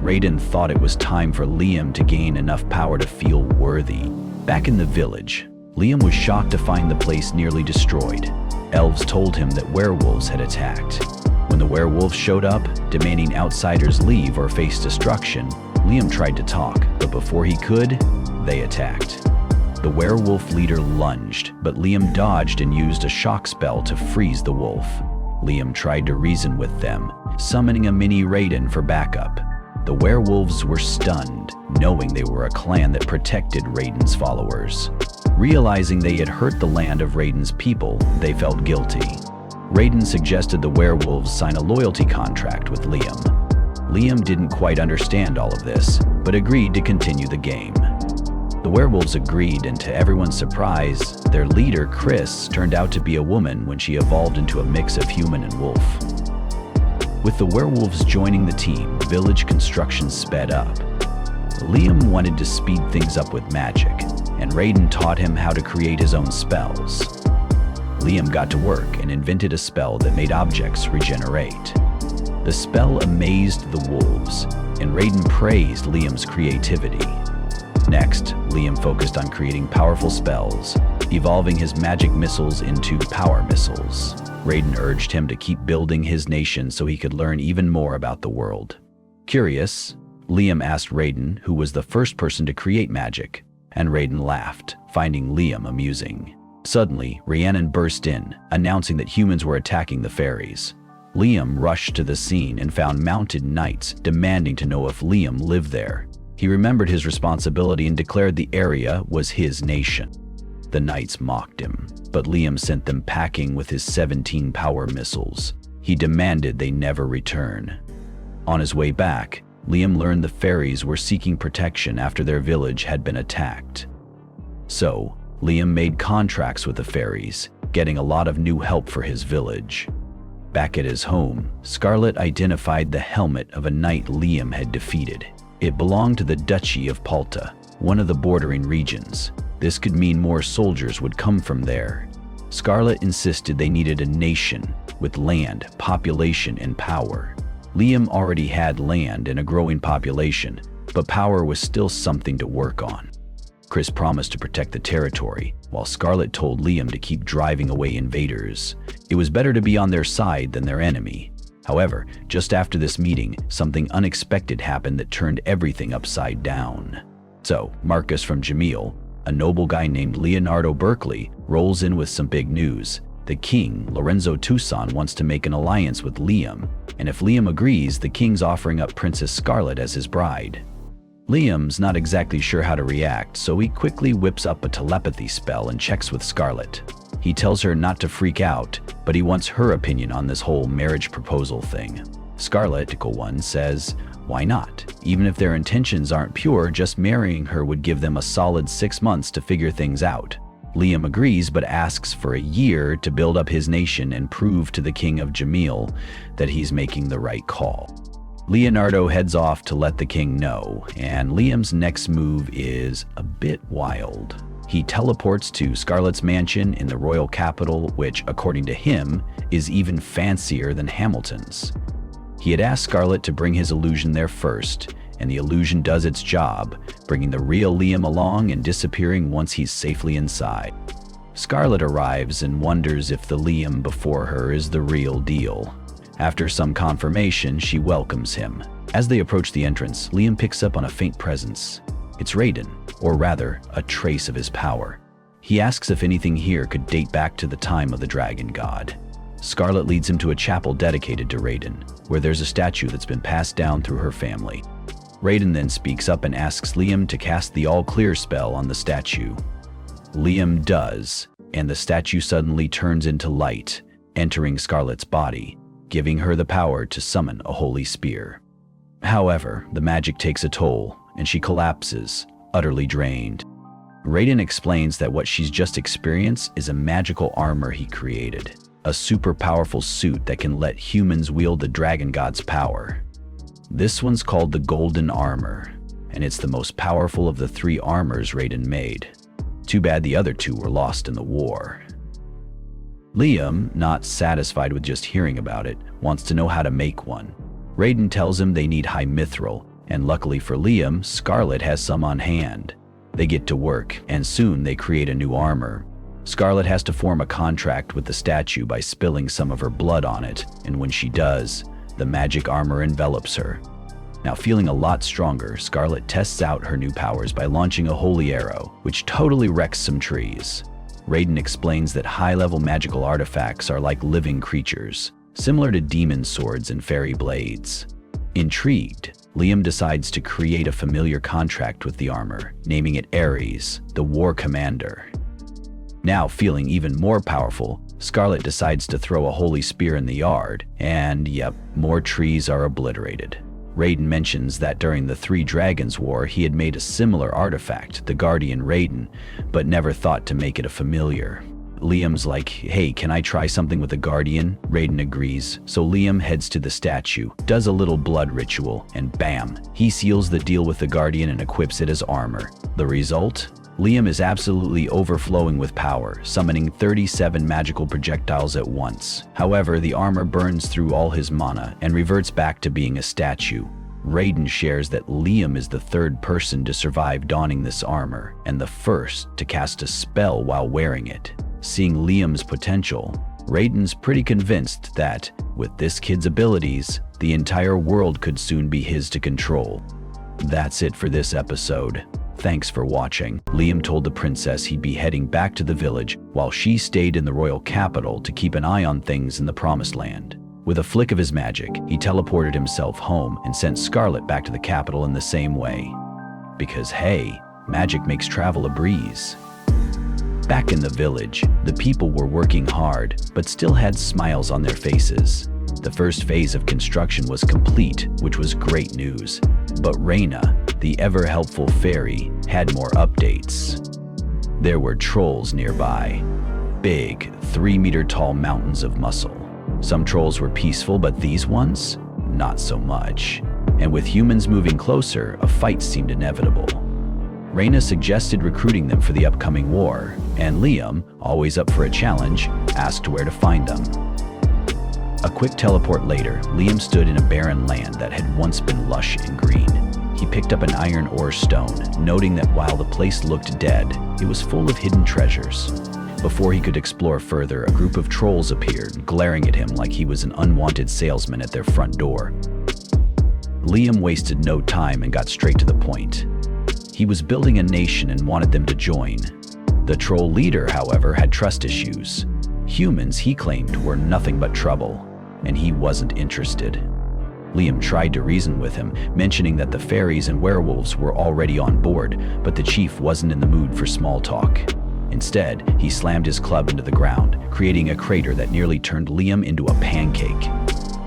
Raiden thought it was time for Liam to gain enough power to feel worthy. Back in the village, Liam was shocked to find the place nearly destroyed. Elves told him that werewolves had attacked. When the werewolves showed up, demanding outsiders leave or face destruction, Liam tried to talk, but before he could, they attacked. The werewolf leader lunged, but Liam dodged and used a shock spell to freeze the wolf. Liam tried to reason with them, summoning a mini Raiden for backup. The werewolves were stunned, knowing they were a clan that protected Raiden's followers. Realizing they had hurt the land of Raiden's people, they felt guilty. Raiden suggested the werewolves sign a loyalty contract with Liam. Liam didn't quite understand all of this, but agreed to continue the game. The werewolves agreed, and to everyone's surprise, their leader, Chris, turned out to be a woman when she evolved into a mix of human and wolf. With the werewolves joining the team, village construction sped up. Liam wanted to speed things up with magic, and Raiden taught him how to create his own spells. Liam got to work and invented a spell that made objects regenerate. The spell amazed the wolves, and Raiden praised Liam's creativity. Next, Liam focused on creating powerful spells, evolving his magic missiles into power missiles. Raiden urged him to keep building his nation so he could learn even more about the world. Curious, Liam asked Raiden who was the first person to create magic, and Raiden laughed, finding Liam amusing. Suddenly, Rhiannon burst in, announcing that humans were attacking the fairies. Liam rushed to the scene and found mounted knights demanding to know if Liam lived there. He remembered his responsibility and declared the area was his nation. The knights mocked him, but Liam sent them packing with his 17 power missiles. He demanded they never return. On his way back, Liam learned the fairies were seeking protection after their village had been attacked. So, Liam made contracts with the fairies, getting a lot of new help for his village. Back at his home, Scarlet identified the helmet of a knight Liam had defeated. It belonged to the Duchy of Palta, one of the bordering regions. This could mean more soldiers would come from there. Scarlet insisted they needed a nation with land, population, and power. Liam already had land and a growing population, but power was still something to work on. Chris promised to protect the territory, while Scarlett told Liam to keep driving away invaders. It was better to be on their side than their enemy. However, just after this meeting, something unexpected happened that turned everything upside down. So, Marcus from Jamil, a noble guy named Leonardo Berkeley, rolls in with some big news. The king, Lorenzo Toussaint, wants to make an alliance with Liam, and if Liam agrees, the king's offering up Princess Scarlett as his bride. Liam's not exactly sure how to react, so he quickly whips up a telepathy spell and checks with Scarlett. He tells her not to freak out, but he wants her opinion on this whole marriage proposal thing. Scarlett, one, says, why not? Even if their intentions aren't pure, just marrying her would give them a solid 6 months to figure things out. Liam agrees, but asks for a year to build up his nation and prove to the king of Jamil that he's making the right call. Leonardo heads off to let the king know, and Liam's next move is a bit wild. He teleports to Scarlett's mansion in the royal capital, which, according to him, is even fancier than Hamilton's. He had asked Scarlett to bring his illusion there first, and the illusion does its job, bringing the real Liam along and disappearing once he's safely inside. Scarlett arrives and wonders if the Liam before her is the real deal. After some confirmation, she welcomes him. As they approach the entrance, Liam picks up on a faint presence. It's Raiden, or rather, a trace of his power. He asks if anything here could date back to the time of the dragon god. Scarlett leads him to a chapel dedicated to Raiden, where there's a statue that's been passed down through her family. Raiden then speaks up and asks Liam to cast the all-clear spell on the statue. Liam does, and the statue suddenly turns into light, entering Scarlett's body, giving her the power to summon a holy spear. However, the magic takes a toll, and she collapses, utterly drained. Raiden explains that what she's just experienced is a magical armor he created, a super powerful suit that can let humans wield the dragon god's power. This one's called the Golden Armor, and it's the most powerful of the 3 armors Raiden made. Too bad the other 2 were lost in the war. Liam, not satisfied with just hearing about it, wants to know how to make one. Raiden tells him they need high mithril, and luckily for Liam, Scarlett has some on hand. They get to work, and soon they create a new armor. Scarlett has to form a contract with the statue by spilling some of her blood on it, and when she does, the magic armor envelops her. Now feeling a lot stronger, Scarlett tests out her new powers by launching a holy arrow, which totally wrecks some trees. Raiden explains that high-level magical artifacts are like living creatures, similar to demon swords and fairy blades. Intrigued, Liam decides to create a familiar contract with the armor, naming it Ares, the war commander. Now feeling even more powerful, Scarlett decides to throw a holy spear in the yard, and yep, more trees are obliterated. Raiden mentions that during the 3 Dragons War he had made a similar artifact, the Guardian Raiden, but never thought to make it a familiar. Liam's like, hey, can I try something with the Guardian? Raiden agrees, so Liam heads to the statue, does a little blood ritual, and bam, he seals the deal with the Guardian and equips it as armor. The result? Liam is absolutely overflowing with power, summoning 37 magical projectiles at once. However, the armor burns through all his mana and reverts back to being a statue. Raiden shares that Liam is the 3rd person to survive donning this armor, and the 1st to cast a spell while wearing it. Seeing Liam's potential, Raiden's pretty convinced that, with this kid's abilities, the entire world could soon be his to control. That's it for this episode. Thanks for watching. Liam told the princess he'd be heading back to the village while she stayed in the royal capital to keep an eye on things in the Promised Land. With a flick of his magic, he teleported himself home and sent Scarlett back to the capital in the same way. Because hey, magic makes travel a breeze. Back in the village, the people were working hard, but still had smiles on their faces. The first phase of construction was complete, which was great news. But Reina, the ever-helpful fairy, had more updates. There were trolls nearby. Big, 3-meter-tall mountains of muscle. Some trolls were peaceful, but these ones? Not so much. And with humans moving closer, a fight seemed inevitable. Reina suggested recruiting them for the upcoming war, and Liam, always up for a challenge, asked where to find them. A quick teleport later, Liam stood in a barren land that had once been lush and green. He picked up an iron ore stone, noting that while the place looked dead, it was full of hidden treasures. Before he could explore further, a group of trolls appeared, glaring at him like he was an unwanted salesman at their front door. Liam wasted no time and got straight to the point. He was building a nation and wanted them to join. The troll leader, however, had trust issues. Humans, he claimed, were nothing but trouble, and he wasn't interested. Liam tried to reason with him, mentioning that the fairies and werewolves were already on board, but the chief wasn't in the mood for small talk. Instead, he slammed his club into the ground, creating a crater that nearly turned Liam into a pancake.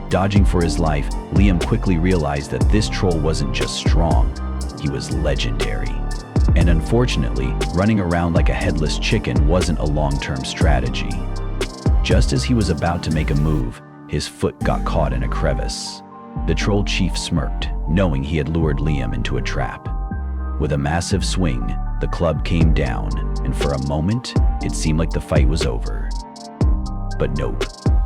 Dodging for his life, Liam quickly realized that this troll wasn't just strong, he was legendary. And unfortunately, running around like a headless chicken wasn't a long-term strategy. Just as he was about to make a move, his foot got caught in a crevice. The troll chief smirked, knowing he had lured Liam into a trap. With a massive swing, the club came down, and for a moment, it seemed like the fight was over. But nope.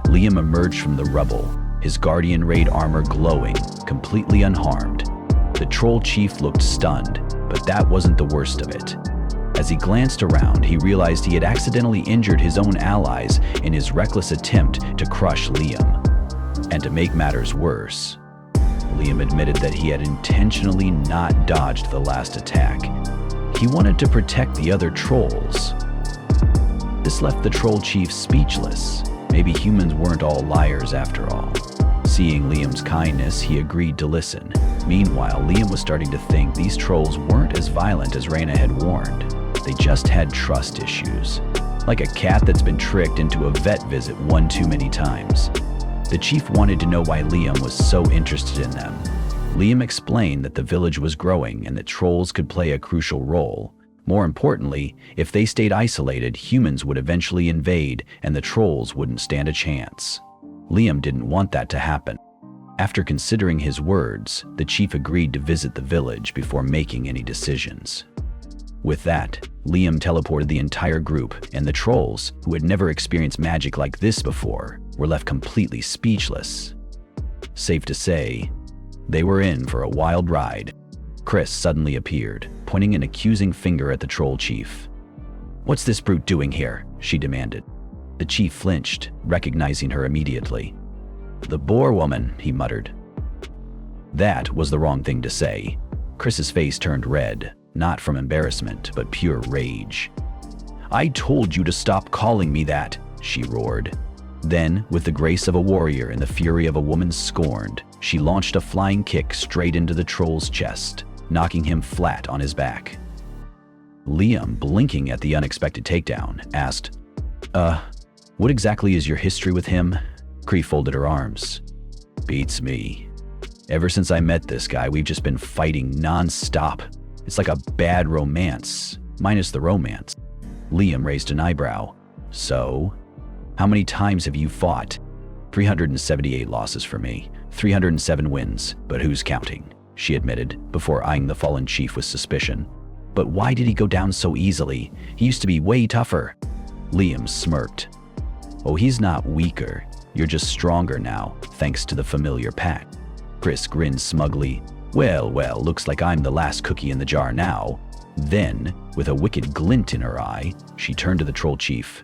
Liam emerged from the rubble, his guardian raid armor glowing, completely unharmed. The troll chief looked stunned, but that wasn't the worst of it. As he glanced around, he realized he had accidentally injured his own allies in his reckless attempt to crush Liam. And to make matters worse, Liam admitted that he had intentionally not dodged the last attack. He wanted to protect the other trolls. This left the troll chief speechless. Maybe humans weren't all liars after all. Seeing Liam's kindness, he agreed to listen. Meanwhile, Liam was starting to think these trolls weren't as violent as Raina had warned. They just had trust issues. Like a cat that's been tricked into a vet visit one too many times. The chief wanted to know why Liam was so interested in them. Liam explained that the village was growing and that trolls could play a crucial role. More importantly, if they stayed isolated, humans would eventually invade and the trolls wouldn't stand a chance. Liam didn't want that to happen. After considering his words, the chief agreed to visit the village before making any decisions. With that, Liam teleported the entire group, and the trolls, who had never experienced magic like this before, were left completely speechless. Safe to say, they were in for a wild ride. Chris suddenly appeared, pointing an accusing finger at the troll chief. "What's this brute doing here?" she demanded. The chief flinched, recognizing her immediately. "The boar woman," he muttered. That was the wrong thing to say. Chris's face turned red, not from embarrassment, but pure rage. "I told you to stop calling me that," she roared. Then, with the grace of a warrior and the fury of a woman scorned, she launched a flying kick straight into the troll's chest, knocking him flat on his back. Liam, blinking at the unexpected takedown, asked, what exactly is your history with him?" Cree folded her arms. "Beats me. Ever since I met this guy, we've just been fighting non-stop. It's like a bad romance, minus the romance." Liam raised an eyebrow. "So? How many times have you fought?" 378 losses for me, 307 wins, but who's counting?" she admitted, before eyeing the fallen chief with suspicion. "But why did he go down so easily? He used to be way tougher." Liam smirked. "Oh, he's not weaker. You're just stronger now, thanks to the familiar pact." Chris grinned smugly. Well, looks like I'm the last cookie in the jar now." Then, with a wicked glint in her eye, she turned to the troll chief.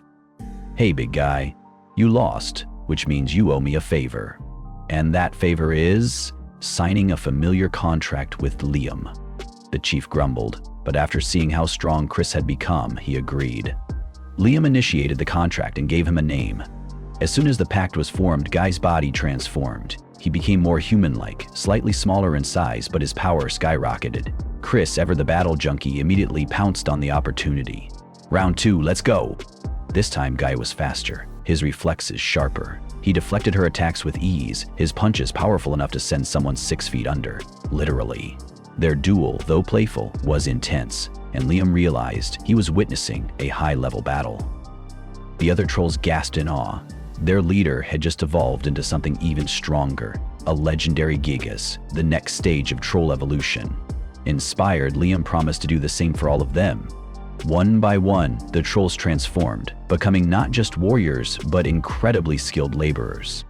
"Hey, big guy, you lost, which means you owe me a favor. And that favor is signing a familiar contract with Liam." The chief grumbled, but after seeing how strong Chris had become, he agreed. Liam initiated the contract and gave him a name. As soon as the pact was formed, Guy's body transformed. He became more human-like, slightly smaller in size, but his power skyrocketed. Chris, ever the battle junkie, immediately pounced on the opportunity. "Round 2, let's go!" This time, Guy was faster, his reflexes sharper. He deflected her attacks with ease, his punches powerful enough to send someone 6 feet under. Literally. Their duel, though playful, was intense, and Liam realized he was witnessing a high-level battle. The other trolls gasped in awe. Their leader had just evolved into something even stronger, a legendary Gigas, the next stage of troll evolution. Inspired, Liam promised to do the same for all of them. One by one, the trolls transformed, becoming not just warriors, but incredibly skilled laborers.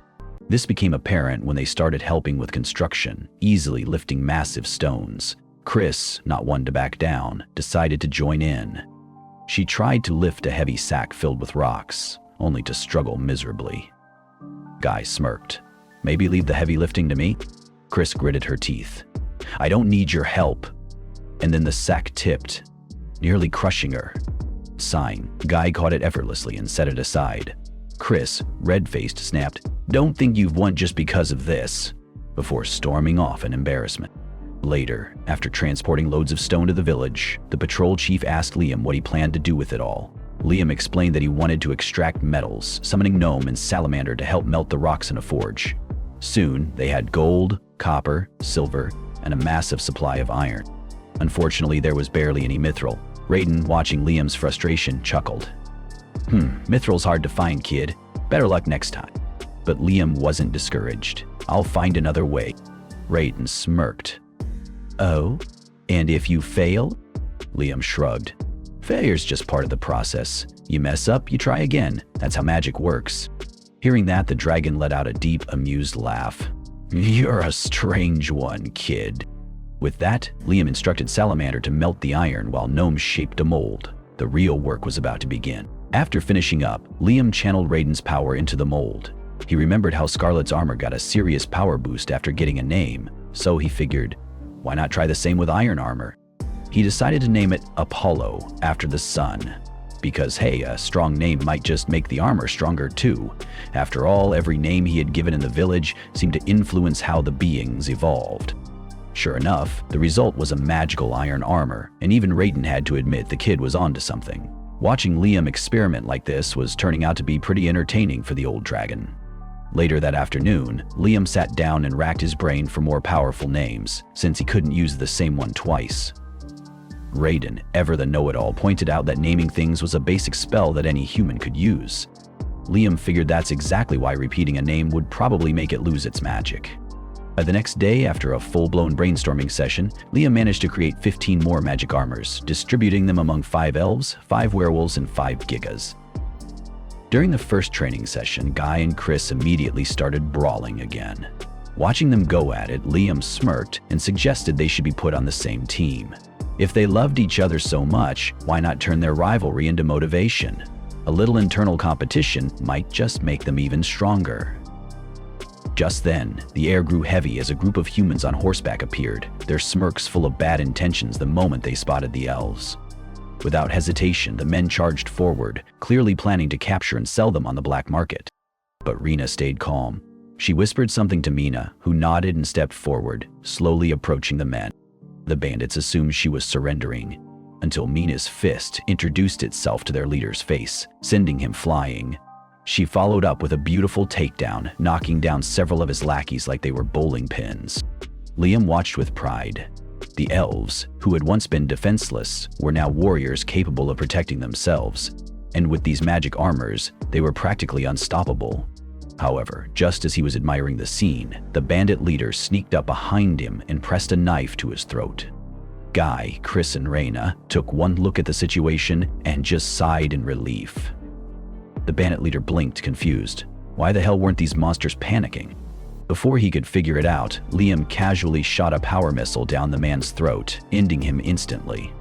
This became apparent when they started helping with construction, easily lifting massive stones. Chris, not one to back down, decided to join in. She tried to lift a heavy sack filled with rocks, only to struggle miserably. Guy smirked. Maybe leave the heavy lifting to me? Chris gritted her teeth. I don't need your help. And then the sack tipped, nearly crushing her. Sighing, Guy caught it effortlessly and set it aside. Chris, red-faced, snapped, "Don't think you've won just because of this," before storming off in embarrassment. Later, after transporting loads of stone to the village, the patrol chief asked Liam what he planned to do with it all. Liam explained that he wanted to extract metals, summoning Gnome and Salamander to help melt the rocks in a forge. Soon, they had gold, copper, silver, and a massive supply of iron. Unfortunately, there was barely any mithril. Raiden, watching Liam's frustration, chuckled. Mithril's hard to find, kid. Better luck next time." But Liam wasn't discouraged. "I'll find another way." Raiden smirked. "Oh? And if you fail?" Liam shrugged. "Failure's just part of the process. You mess up, you try again. That's how magic works." Hearing that, the dragon let out a deep, amused laugh. "You're a strange one, kid." With that, Liam instructed Salamander to melt the iron while Gnome shaped a mold. The real work was about to begin. After finishing up, Liam channeled Raiden's power into the mold. He remembered how Scarlet's armor got a serious power boost after getting a name, so he figured, why not try the same with iron armor? He decided to name it Apollo, after the sun. Because hey, a strong name might just make the armor stronger too. After all, every name he had given in the village seemed to influence how the beings evolved. Sure enough, the result was a magical iron armor, and even Raiden had to admit the kid was onto something. Watching Liam experiment like this was turning out to be pretty entertaining for the old dragon. Later that afternoon, Liam sat down and racked his brain for more powerful names, since he couldn't use the same one twice. Raiden, ever the know-it-all, pointed out that naming things was a basic spell that any human could use. Liam figured that's exactly why repeating a name would probably make it lose its magic. By the next day, after a full-blown brainstorming session, Liam managed to create 15 more magic armors, distributing them among 5 elves, 5 werewolves, and 5 gigas. During the first training session, Guy and Chris immediately started brawling again. Watching them go at it, Liam smirked and suggested they should be put on the same team. If they loved each other so much, why not turn their rivalry into motivation? A little internal competition might just make them even stronger. Just then, the air grew heavy as a group of humans on horseback appeared, their smirks full of bad intentions the moment they spotted the elves. Without hesitation, the men charged forward, clearly planning to capture and sell them on the black market. But Rena stayed calm. She whispered something to Mina, who nodded and stepped forward, slowly approaching the men. The bandits assumed she was surrendering, until Mina's fist introduced itself to their leader's face, sending him flying. She followed up with a beautiful takedown, knocking down several of his lackeys like they were bowling pins. Liam watched with pride. The elves, who had once been defenseless, were now warriors capable of protecting themselves, and with these magic armors, they were practically unstoppable. However, just as he was admiring the scene, the bandit leader sneaked up behind him and pressed a knife to his throat. Guy, Chris, and Reyna took one look at the situation and just sighed in relief. The bandit leader blinked, confused. Why the hell weren't these monsters panicking? Before he could figure it out, Liam casually shot a power missile down the man's throat, ending him instantly.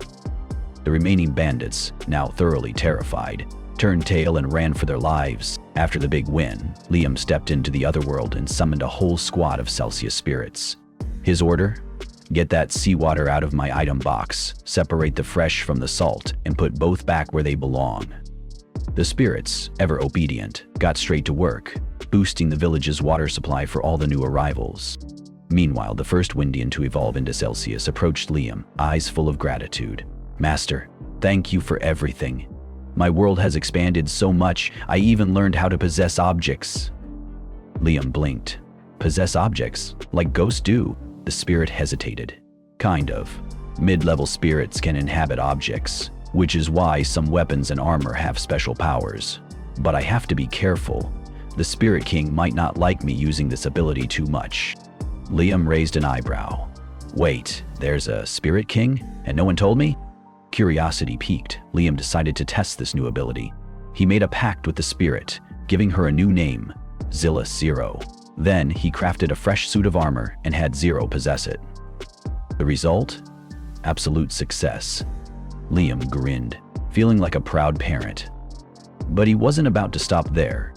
The remaining bandits, now thoroughly terrified, turned tail and ran for their lives. After the big win, Liam stepped into the other world and summoned a whole squad of Celsius spirits. His order? Get that seawater out of my item box, separate the fresh from the salt, and put both back where they belong. The spirits, ever obedient, got straight to work, boosting the village's water supply for all the new arrivals. Meanwhile, the first Windian to evolve into Celsius approached Liam, eyes full of gratitude. "Master, thank you for everything. My world has expanded so much, I even learned how to possess objects." Liam blinked. "Possess objects? Like ghosts do?" The spirit hesitated. "Kind of. Mid-level spirits can inhabit objects, which is why some weapons and armor have special powers. But I have to be careful. The Spirit King might not like me using this ability too much." Liam raised an eyebrow. "Wait, there's a Spirit King? And no one told me?" Curiosity piqued, Liam decided to test this new ability. He made a pact with the spirit, giving her a new name, Zilla Zero. Then he crafted a fresh suit of armor and had Zero possess it. The result? Absolute success. Liam grinned, feeling like a proud parent. But he wasn't about to stop there.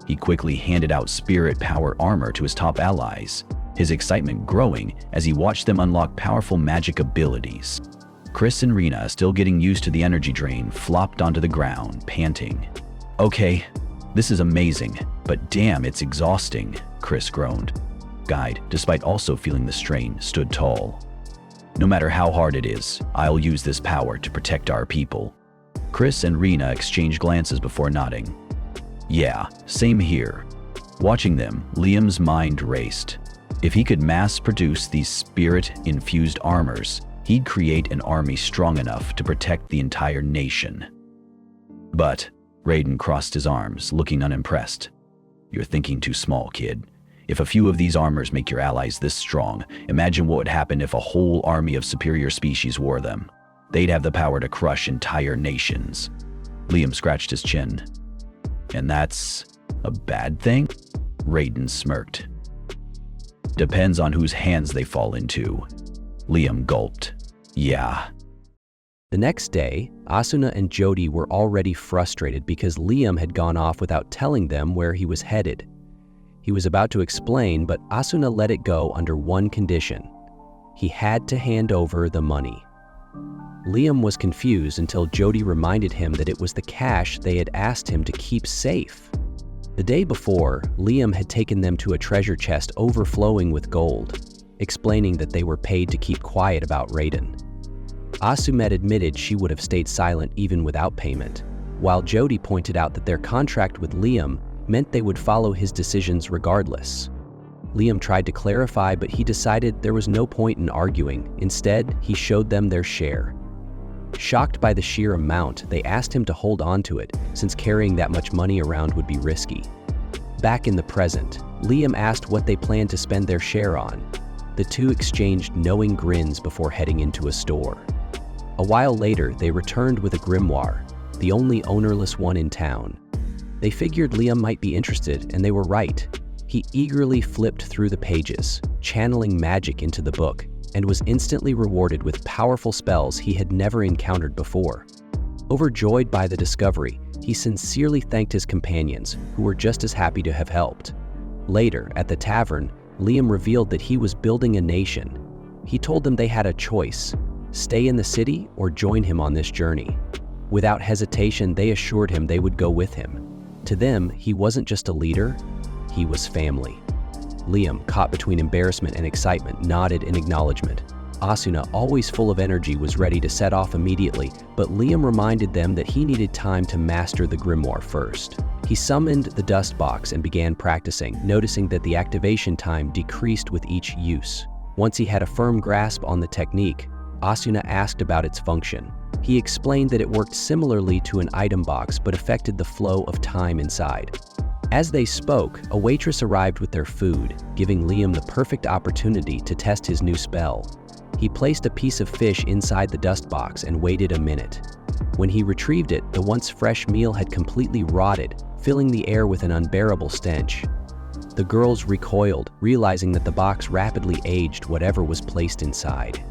He quickly handed out spirit power armor to his top allies, his excitement growing as he watched them unlock powerful magic abilities. Chris and Rena, still getting used to the energy drain, flopped onto the ground, panting. "Okay, this is amazing, but damn, it's exhausting," Chris groaned. Guide, despite also feeling the strain, stood tall. "No matter how hard it is, I'll use this power to protect our people." Chris and Rena exchanged glances before nodding. "Yeah, same here." Watching them, Liam's mind raced. If he could mass-produce these spirit-infused armors, he'd create an army strong enough to protect the entire nation. But Raiden crossed his arms, looking unimpressed. "You're thinking too small, kid. If a few of these armors make your allies this strong, imagine what would happen if a whole army of superior species wore them. They'd have the power to crush entire nations." Liam scratched his chin. "And that's a bad thing?" Raiden smirked. "Depends on whose hands they fall into." Liam gulped. "Yeah." The next day, Asuna and Jody were already frustrated because Liam had gone off without telling them where he was headed. He was about to explain, but Asuna let it go under one condition. He had to hand over the money. Liam was confused until Jody reminded him that it was the cash they had asked him to keep safe. The day before, Liam had taken them to a treasure chest overflowing with gold, explaining that they were paid to keep quiet about Raiden. Asumet admitted she would have stayed silent even without payment, while Jody pointed out that their contract with Liam meant they would follow his decisions regardless. Liam tried to clarify, but he decided there was no point in arguing. Instead, he showed them their share. Shocked by the sheer amount, they asked him to hold on to it, since carrying that much money around would be risky. Back in the present, Liam asked what they planned to spend their share on. The two exchanged knowing grins before heading into a store. A while later, they returned with a grimoire, the only ownerless one in town. They figured Liam might be interested, and they were right. He eagerly flipped through the pages, channeling magic into the book, and was instantly rewarded with powerful spells he had never encountered before. Overjoyed by the discovery, he sincerely thanked his companions, who were just as happy to have helped. Later, at the tavern, Liam revealed that he was building a nation. He told them they had a choice: stay in the city or join him on this journey. Without hesitation, they assured him they would go with him. To them, he wasn't just a leader, he was family. Liam, caught between embarrassment and excitement, nodded in acknowledgement. Asuna, always full of energy, was ready to set off immediately, but Liam reminded them that he needed time to master the grimoire first. He summoned the dust box and began practicing, noticing that the activation time decreased with each use. Once he had a firm grasp on the technique, Asuna asked about its function. He explained that it worked similarly to an item box but affected the flow of time inside. As they spoke, a waitress arrived with their food, giving Liam the perfect opportunity to test his new spell. He placed a piece of fish inside the dust box and waited a minute. When he retrieved it, the once fresh meal had completely rotted, filling the air with an unbearable stench. The girls recoiled, realizing that the box rapidly aged whatever was placed inside.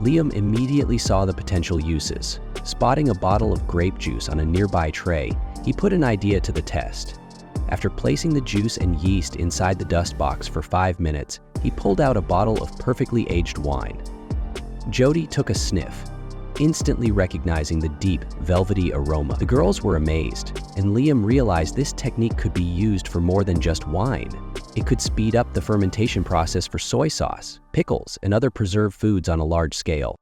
Liam immediately saw the potential uses. Spotting a bottle of grape juice on a nearby tray, he put an idea to the test. After placing the juice and yeast inside the dust box for 5 minutes, he pulled out a bottle of perfectly aged wine. Jody took a sniff, instantly recognizing the deep, velvety aroma. The girls were amazed, and Liam realized this technique could be used for more than just wine. It could speed up the fermentation process for soy sauce, pickles, and other preserved foods on a large scale.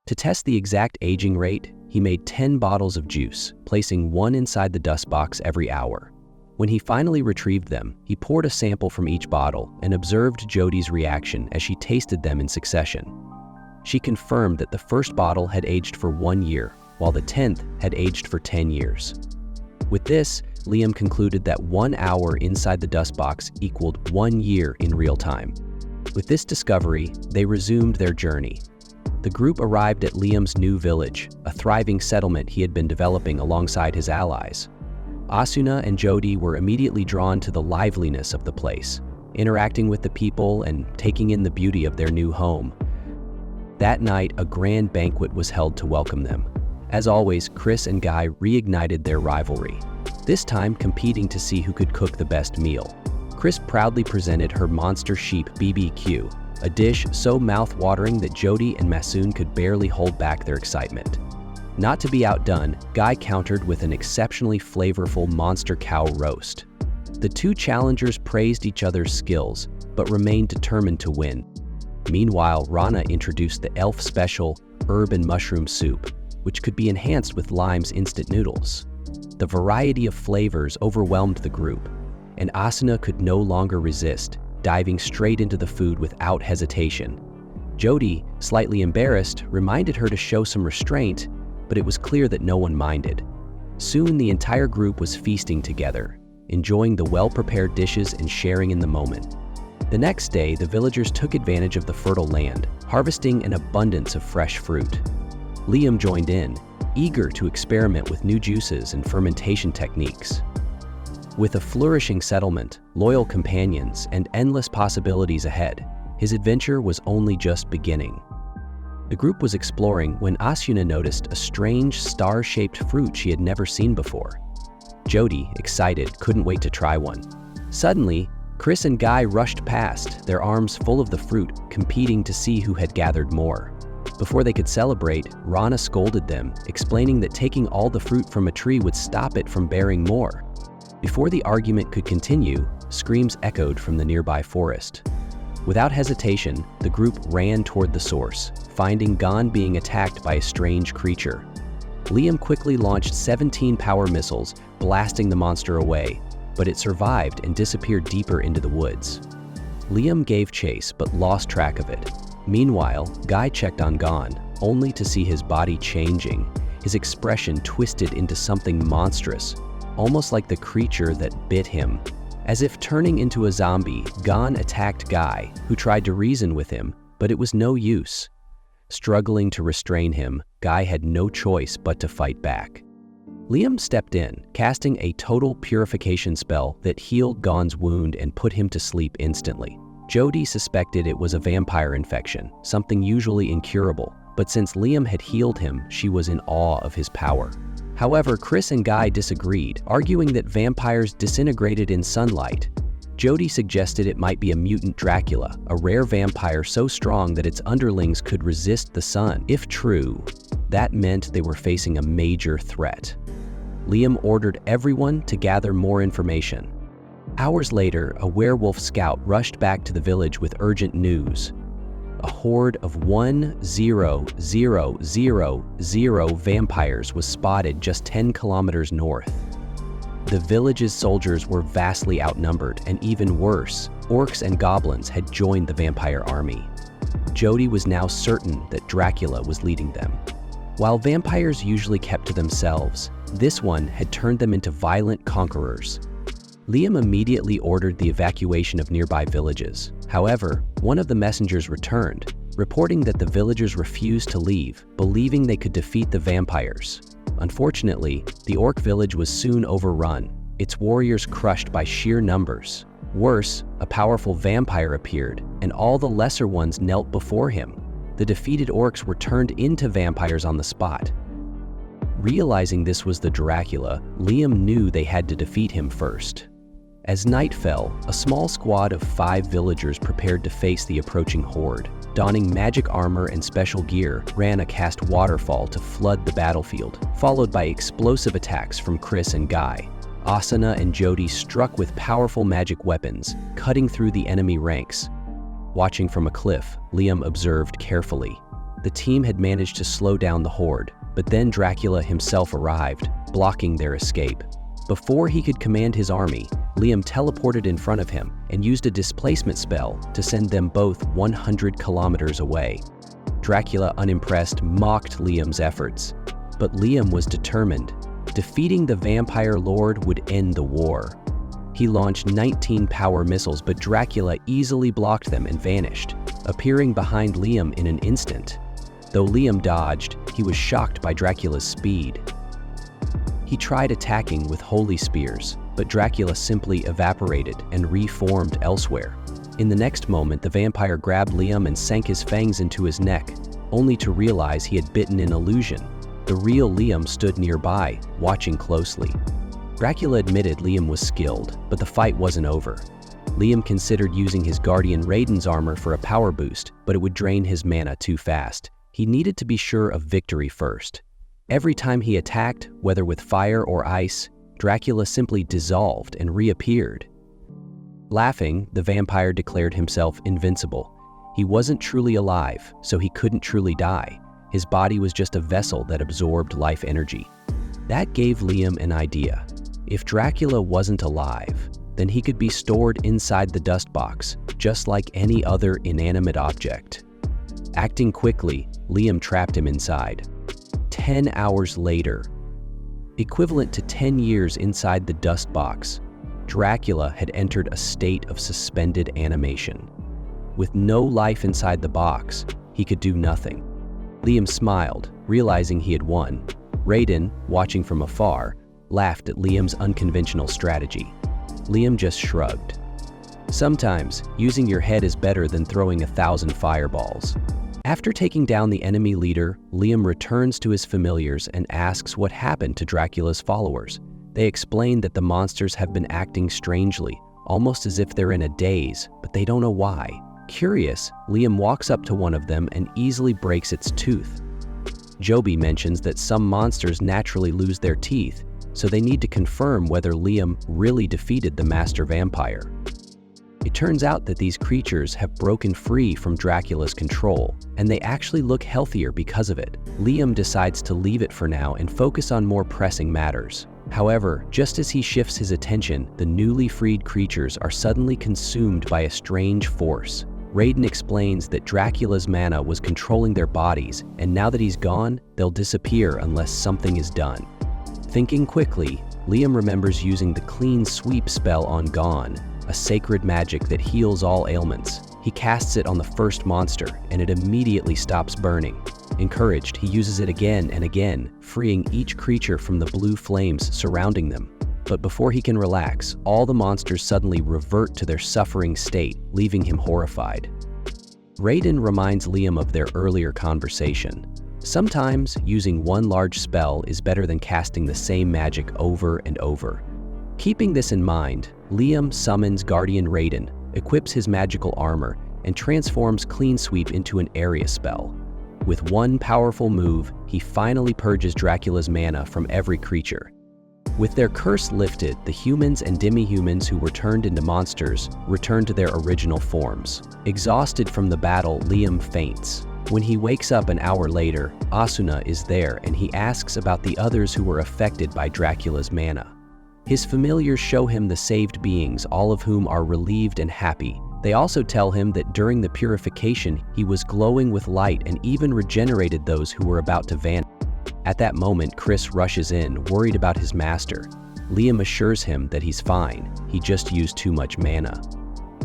To test the exact aging rate, he made 10 bottles of juice, placing one inside the dust box every hour. When he finally retrieved them, he poured a sample from each bottle and observed Jody's reaction as she tasted them in succession. She confirmed that the first bottle had aged for 1 year, while the 10th had aged for 10 years. With this, Liam concluded that 1 hour inside the dust box equaled 1 year in real time. With this discovery, they resumed their journey. The group arrived at Liam's new village, a thriving settlement he had been developing alongside his allies. Asuna and Jody were immediately drawn to the liveliness of the place, interacting with the people and taking in the beauty of their new home. That night, a grand banquet was held to welcome them. As always, Chris and Guy reignited their rivalry, this time competing to see who could cook the best meal. Chris proudly presented her monster sheep BBQ, a dish so mouth-watering that Jody and Masoon could barely hold back their excitement. Not to be outdone, Guy countered with an exceptionally flavorful monster cow roast. The two challengers praised each other's skills, but remained determined to win. Meanwhile, Rana introduced the elf special herb and mushroom soup, which could be enhanced with Lime's instant noodles. The variety of flavors overwhelmed the group, and Asuna could no longer resist, diving straight into the food without hesitation. Jody, slightly embarrassed, reminded her to show some restraint, but it was clear that no one minded. Soon the entire group was feasting together, enjoying the well-prepared dishes and sharing in the moment. The next day, the villagers took advantage of the fertile land, harvesting an abundance of fresh fruit. Liam joined in, eager to experiment with new juices and fermentation techniques. With a flourishing settlement, loyal companions, and endless possibilities ahead, his adventure was only just beginning. The group was exploring when Asuna noticed a strange star-shaped fruit she had never seen before. Jody, excited, couldn't wait to try one. Suddenly, Chris and Guy rushed past, their arms full of the fruit, competing to see who had gathered more. Before they could celebrate, Rana scolded them, explaining that taking all the fruit from a tree would stop it from bearing more. Before the argument could continue, screams echoed from the nearby forest. Without hesitation, the group ran toward the source, finding Gon being attacked by a strange creature. Liam quickly launched 17 power missiles, blasting the monster away, but it survived and disappeared deeper into the woods. Liam gave chase but lost track of it. Meanwhile, Guy checked on Gon, only to see his body changing, his expression twisted into something monstrous, almost like the creature that bit him. As if turning into a zombie, Gon attacked Guy, who tried to reason with him, but it was no use. Struggling to restrain him, Guy had no choice but to fight back. Liam stepped in, casting a total purification spell that healed Gon's wound and put him to sleep instantly. Jody suspected it was a vampire infection, something usually incurable, but since Liam had healed him, she was in awe of his power. However, Chris and Guy disagreed, arguing that vampires disintegrated in sunlight. Jody suggested it might be a mutant Dracula, a rare vampire so strong that its underlings could resist the sun. If true, that meant they were facing a major threat. Liam ordered everyone to gather more information. Hours later, a werewolf scout rushed back to the village with urgent news. A horde of 10,000 vampires was spotted just 10 kilometers north. The village's soldiers were vastly outnumbered, and even worse, orcs and goblins had joined the vampire army. Jody was now certain that Dracula was leading them. While vampires usually kept to themselves, this one had turned them into violent conquerors. Liam immediately ordered the evacuation of nearby villages. However, one of the messengers returned, reporting that the villagers refused to leave, believing they could defeat the vampires. Unfortunately, the orc village was soon overrun, its warriors crushed by sheer numbers. Worse, a powerful vampire appeared, and all the lesser ones knelt before him. The defeated orcs were turned into vampires on the spot. Realizing this was the Dracula, Liam knew they had to defeat him first. As night fell, a small squad of 5 villagers prepared to face the approaching horde. Donning magic armor and special gear, ran a cast waterfall to flood the battlefield, followed by explosive attacks from Chris and Guy. Asuna and Jody struck with powerful magic weapons, cutting through the enemy ranks. Watching from a cliff, Liam observed carefully. The team had managed to slow down the horde, but then Dracula himself arrived, blocking their escape. Before he could command his army, Liam teleported in front of him and used a displacement spell to send them both 100 kilometers away. Dracula, unimpressed, mocked Liam's efforts, but Liam was determined. Defeating the vampire lord would end the war. He launched 19 power missiles, but Dracula easily blocked them and vanished, appearing behind Liam in an instant. Though Liam dodged, he was shocked by Dracula's speed. He tried attacking with holy spears, but Dracula simply evaporated and reformed elsewhere. In the next moment, the vampire grabbed Liam and sank his fangs into his neck, only to realize he had bitten an illusion. The real Liam stood nearby, watching closely. Dracula admitted Liam was skilled, but the fight wasn't over. Liam considered using his guardian Raiden's armor for a power boost, but it would drain his mana too fast. He needed to be sure of victory first. Every time he attacked, whether with fire or ice, Dracula simply dissolved and reappeared. Laughing, the vampire declared himself invincible. He wasn't truly alive, so he couldn't truly die. His body was just a vessel that absorbed life energy. That gave Liam an idea. If Dracula wasn't alive, then he could be stored inside the dust box, just like any other inanimate object. Acting quickly, Liam trapped him inside. 10 hours later, equivalent to 10 years inside the dust box, Dracula had entered a state of suspended animation. With no life inside the box, he could do nothing. Liam smiled, realizing he had won. Raiden, watching from afar, laughed at Liam's unconventional strategy. Liam just shrugged. Sometimes, using your head is better than throwing 1,000 fireballs. After taking down the enemy leader, Liam returns to his familiars and asks what happened to Dracula's followers. They explain that the monsters have been acting strangely, almost as if they're in a daze, but they don't know why. Curious, Liam walks up to one of them and easily breaks its tooth. Joby mentions that some monsters naturally lose their teeth, so they need to confirm whether Liam really defeated the master vampire. It turns out that these creatures have broken free from Dracula's control, and they actually look healthier because of it. Liam decides to leave it for now and focus on more pressing matters. However, just as he shifts his attention, the newly freed creatures are suddenly consumed by a strange force. Raiden explains that Dracula's mana was controlling their bodies, and now that he's gone, they'll disappear unless something is done. Thinking quickly, Liam remembers using the Clean Sweep spell on Gon, a sacred magic that heals all ailments. He casts it on the first monster, and it immediately stops burning. Encouraged, he uses it again and again, freeing each creature from the blue flames surrounding them. But before he can relax, all the monsters suddenly revert to their suffering state, leaving him horrified. Raiden reminds Liam of their earlier conversation. Sometimes, using one large spell is better than casting the same magic over and over. Keeping this in mind, Liam summons Guardian Raiden, equips his magical armor, and transforms Clean Sweep into an area spell. With one powerful move, he finally purges Dracula's mana from every creature. With their curse lifted, the humans and demi-humans who were turned into monsters return to their original forms. Exhausted from the battle, Liam faints. When he wakes up an hour later, Asuna is there and he asks about the others who were affected by Dracula's mana. His familiars show him the saved beings, all of whom are relieved and happy. They also tell him that during the purification, he was glowing with light and even regenerated those who were about to vanish. At that moment, Chris rushes in, worried about his master. Liam assures him that he's fine, he just used too much mana.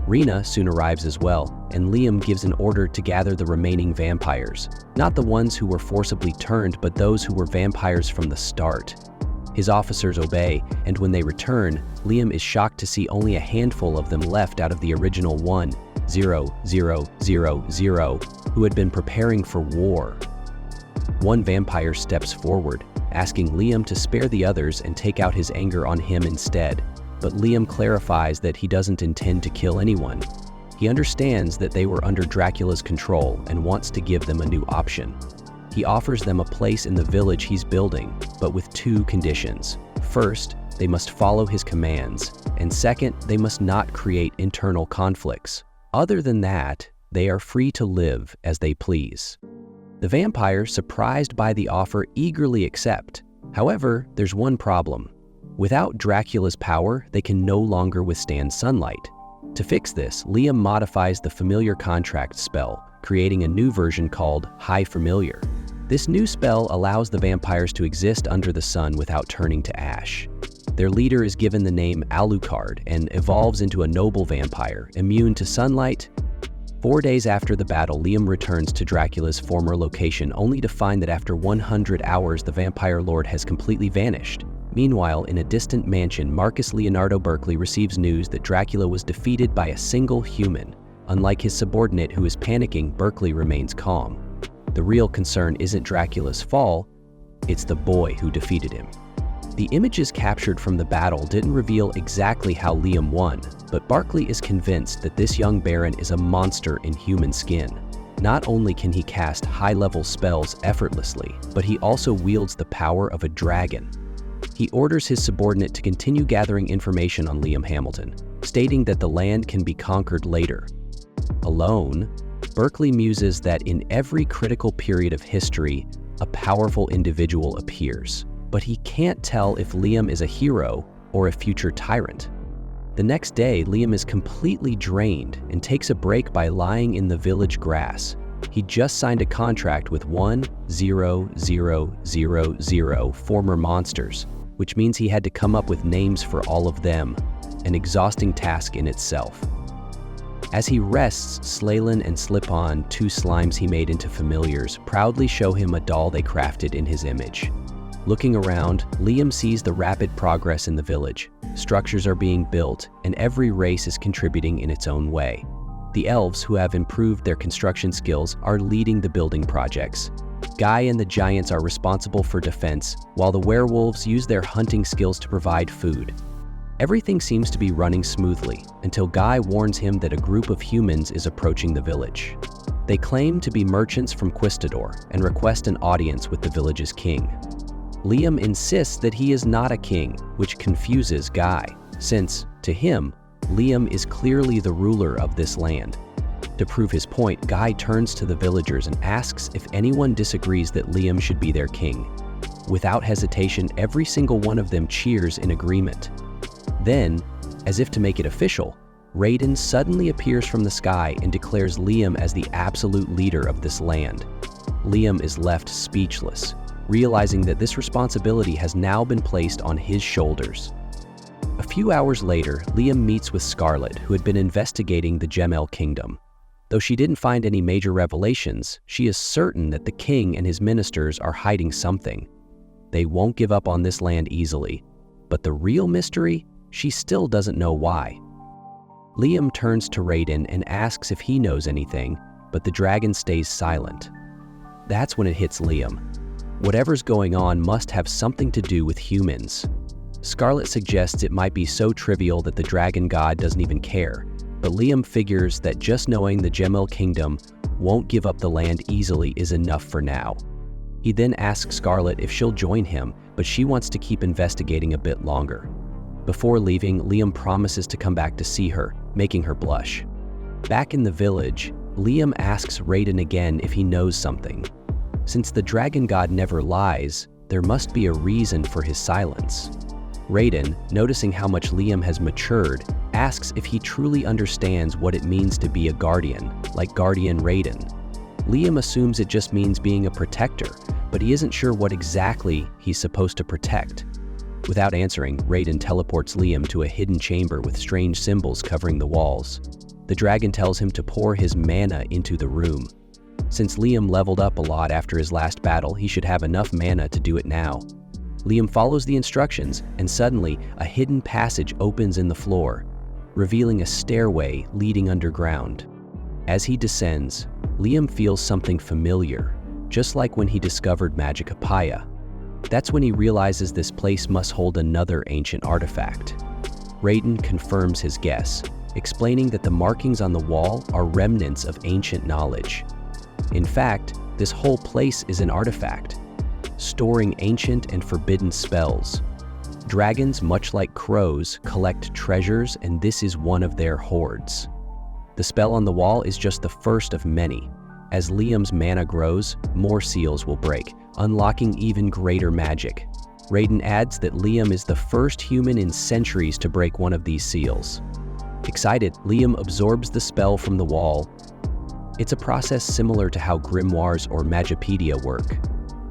Rina soon arrives as well, and Liam gives an order to gather the remaining vampires. Not the ones who were forcibly turned, but those who were vampires from the start. His officers obey, and when they return, Liam is shocked to see only a handful of them left out of the original 1,0,0,0,0, who had been preparing for war. One vampire steps forward, asking Liam to spare the others and take out his anger on him instead. But Liam clarifies that he doesn't intend to kill anyone. He understands that they were under Dracula's control and wants to give them a new option. He offers them a place in the village he's building, but with two conditions. First, they must follow his commands, and second, they must not create internal conflicts. Other than that, they are free to live as they please. The vampires, surprised by the offer, eagerly accept. However, there's one problem. Without Dracula's power, they can no longer withstand sunlight. To fix this, Liam modifies the familiar contract spell, creating a new version called High Familiar. This new spell allows the vampires to exist under the sun without turning to ash. Their leader is given the name Alucard and evolves into a noble vampire, immune to sunlight. 4 days after the battle, Liam returns to Dracula's former location only to find that after 100 hours, the vampire lord has completely vanished. Meanwhile, in a distant mansion, Marcus Leonardo Berkeley receives news that Dracula was defeated by a single human. Unlike his subordinate who is panicking, Berkeley remains calm. The real concern isn't Dracula's fall, it's the boy who defeated him. The images captured from the battle didn't reveal exactly how Liam won, but Berkeley is convinced that this young baron is a monster in human skin. Not only can he cast high-level spells effortlessly, but he also wields the power of a dragon. He orders his subordinate to continue gathering information on Liam Hamilton, stating that the land can be conquered later. Alone, Berkeley muses that in every critical period of history, a powerful individual appears, but he can't tell if Liam is a hero or a future tyrant. The next day, Liam is completely drained and takes a break by lying in the village grass. He just signed a contract with 1,0,0,0 former monsters, which means he had to come up with names for all of them, an exhausting task in itself. As he rests, Slalin and Slip-On, two slimes he made into familiars, proudly show him a doll they crafted in his image. Looking around, Liam sees the rapid progress in the village. Structures are being built, and every race is contributing in its own way. The elves, who have improved their construction skills, are leading the building projects. Guy and the giants are responsible for defense, while the werewolves use their hunting skills to provide food. Everything seems to be running smoothly, until Guy warns him that a group of humans is approaching the village. They claim to be merchants from Quistador and request an audience with the village's king. Liam insists that he is not a king, which confuses Guy, since, to him, Liam is clearly the ruler of this land. To prove his point, Guy turns to the villagers and asks if anyone disagrees that Liam should be their king. Without hesitation, every single one of them cheers in agreement. Then, as if to make it official, Raiden suddenly appears from the sky and declares Liam as the absolute leader of this land. Liam is left speechless, realizing that this responsibility has now been placed on his shoulders. A few hours later, Liam meets with Scarlet, who had been investigating the Gemel Kingdom. Though she didn't find any major revelations, she is certain that the king and his ministers are hiding something. They won't give up on this land easily, but the real mystery? She still doesn't know why. Liam turns to Raiden and asks if he knows anything, but the dragon stays silent. That's when it hits Liam. Whatever's going on must have something to do with humans. Scarlet suggests it might be so trivial that the dragon god doesn't even care, but Liam figures that just knowing the Gemel Kingdom won't give up the land easily is enough for now. He then asks Scarlet if she'll join him, but she wants to keep investigating a bit longer. Before leaving, Liam promises to come back to see her, making her blush. Back in the village, Liam asks Raiden again if he knows something. Since the dragon god never lies, there must be a reason for his silence. Raiden, noticing how much Liam has matured, asks if he truly understands what it means to be a guardian, like Guardian Raiden. Liam assumes it just means being a protector, but he isn't sure what exactly he's supposed to protect. Without answering, Raiden teleports Liam to a hidden chamber with strange symbols covering the walls. The dragon tells him to pour his mana into the room. Since Liam leveled up a lot after his last battle, he should have enough mana to do it now. Liam follows the instructions, and suddenly, a hidden passage opens in the floor, revealing a stairway leading underground. As he descends, Liam feels something familiar, just like when he discovered Magicopaya. That's when he realizes this place must hold another ancient artifact. Raiden confirms his guess, explaining that the markings on the wall are remnants of ancient knowledge. In fact, this whole place is an artifact, storing ancient and forbidden spells. Dragons, much like crows, collect treasures, and this is one of their hoards. The spell on the wall is just the first of many. As Liam's mana grows, more seals will break, unlocking even greater magic. Raiden adds that Liam is the first human in centuries to break one of these seals. Excited, Liam absorbs the spell from the wall. It's a process similar to how grimoires or Magipedia work.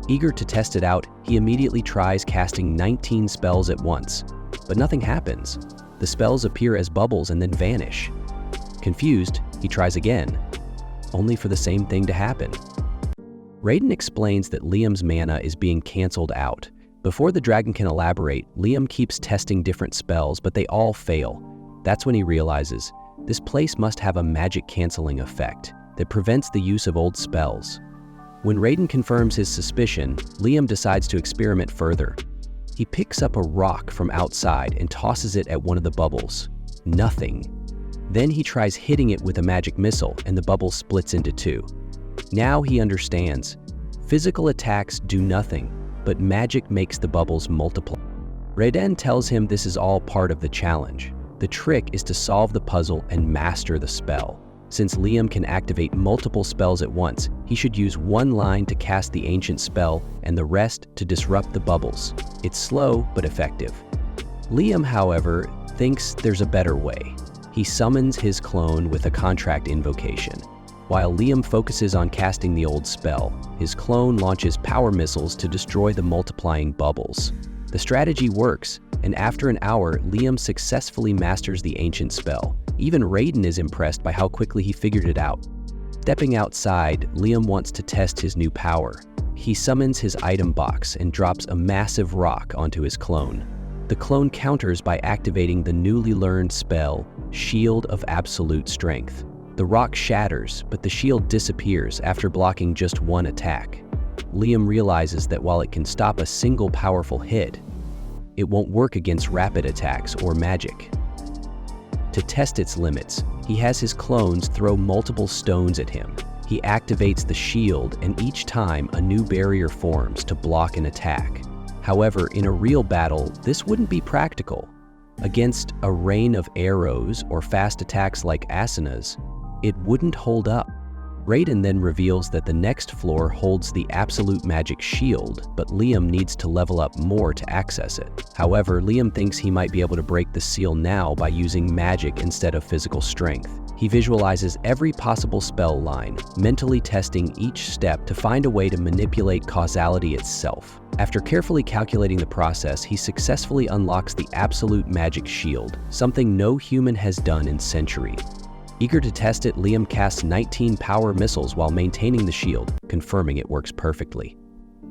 Eager to test it out, he immediately tries casting 19 spells at once, but nothing happens. The spells appear as bubbles and then vanish. Confused, he tries again, only for the same thing to happen. Raiden explains that Liam's mana is being cancelled out, Before the dragon can elaborate, Liam keeps testing different spells, but they all fail. That's when he realizes this place must have a magic canceling effect that prevents the use of old spells. When Raiden confirms his suspicion, Liam decides to experiment further. He picks up a rock from outside and tosses it at one of the bubbles. Nothing. Then he tries hitting it with a magic missile and the bubble splits into two. Now he understands. Physical attacks do nothing, but magic makes the bubbles multiply. Raiden tells him this is all part of the challenge. The trick is to solve the puzzle and master the spell. Since Liam can activate multiple spells at once, he should use one line to cast the ancient spell and the rest to disrupt the bubbles. It's slow but effective. Liam, however, thinks there's a better way. He summons his clone with a contract invocation. While Liam focuses on casting the old spell, his clone launches power missiles to destroy the multiplying bubbles. The strategy works, and after an hour, Liam successfully masters the ancient spell. Even Raiden is impressed by how quickly he figured it out. Stepping outside, Liam wants to test his new power. He summons his item box and drops a massive rock onto his clone. The clone counters by activating the newly learned spell, Shield of Absolute Strength. The rock shatters, but the shield disappears after blocking just one attack. Liam realizes that while it can stop a single powerful hit, it won't work against rapid attacks or magic. To test its limits, he has his clones throw multiple stones at him. He activates the shield, and each time a new barrier forms to block an attack. However, in a real battle, this wouldn't be practical. Against a rain of arrows or fast attacks like Asuna's, it wouldn't hold up. Raiden then reveals that the next floor holds the absolute magic shield, but Liam needs to level up more to access it. However, Liam thinks he might be able to break the seal now by using magic instead of physical strength. He visualizes every possible spell line, mentally testing each step to find a way to manipulate causality itself. After carefully calculating the process, he successfully unlocks the absolute magic shield, something no human has done in centuries. Eager to test it, Liam casts 19 power missiles while maintaining the shield, confirming it works perfectly.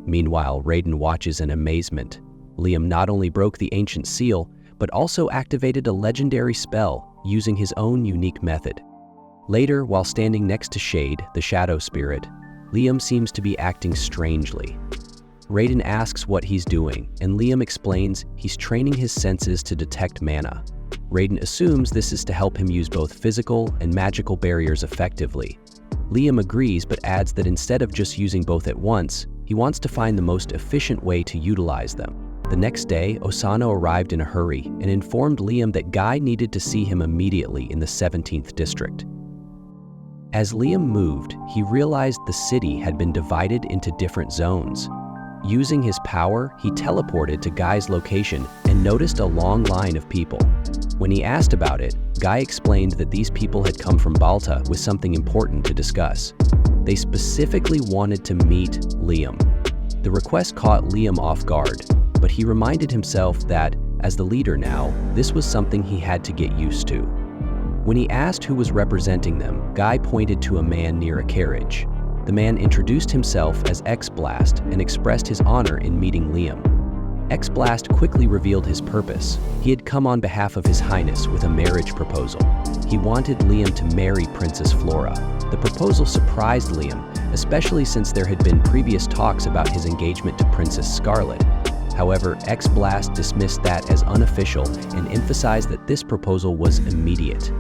Meanwhile, Raiden watches in amazement. Liam not only broke the ancient seal, but also activated a legendary spell using his own unique method. Later, while standing next to Shade, the shadow spirit, Liam seems to be acting strangely. Raiden asks what he's doing, and Liam explains he's training his senses to detect mana. Raiden assumes this is to help him use both physical and magical barriers effectively. Liam agrees but adds that instead of just using both at once, he wants to find the most efficient way to utilize them. The next day, Osano arrived in a hurry and informed Liam that Guy needed to see him immediately in the 17th district. As Liam moved, he realized the city had been divided into different zones. Using his power, he teleported to Guy's location and noticed a long line of people. When he asked about it, Guy explained that these people had come from Balta with something important to discuss. They specifically wanted to meet Liam. The request caught Liam off guard, but he reminded himself that, as the leader now, this was something he had to get used to. When he asked who was representing them, Guy pointed to a man near a carriage. The man introduced himself as X-Blast and expressed his honor in meeting Liam. X-Blast quickly revealed his purpose. He had come on behalf of His Highness with a marriage proposal. He wanted Liam to marry Princess Flora. The proposal surprised Liam, especially since there had been previous talks about his engagement to Princess Scarlet. However, X-Blast dismissed that as unofficial and emphasized that this proposal was immediate.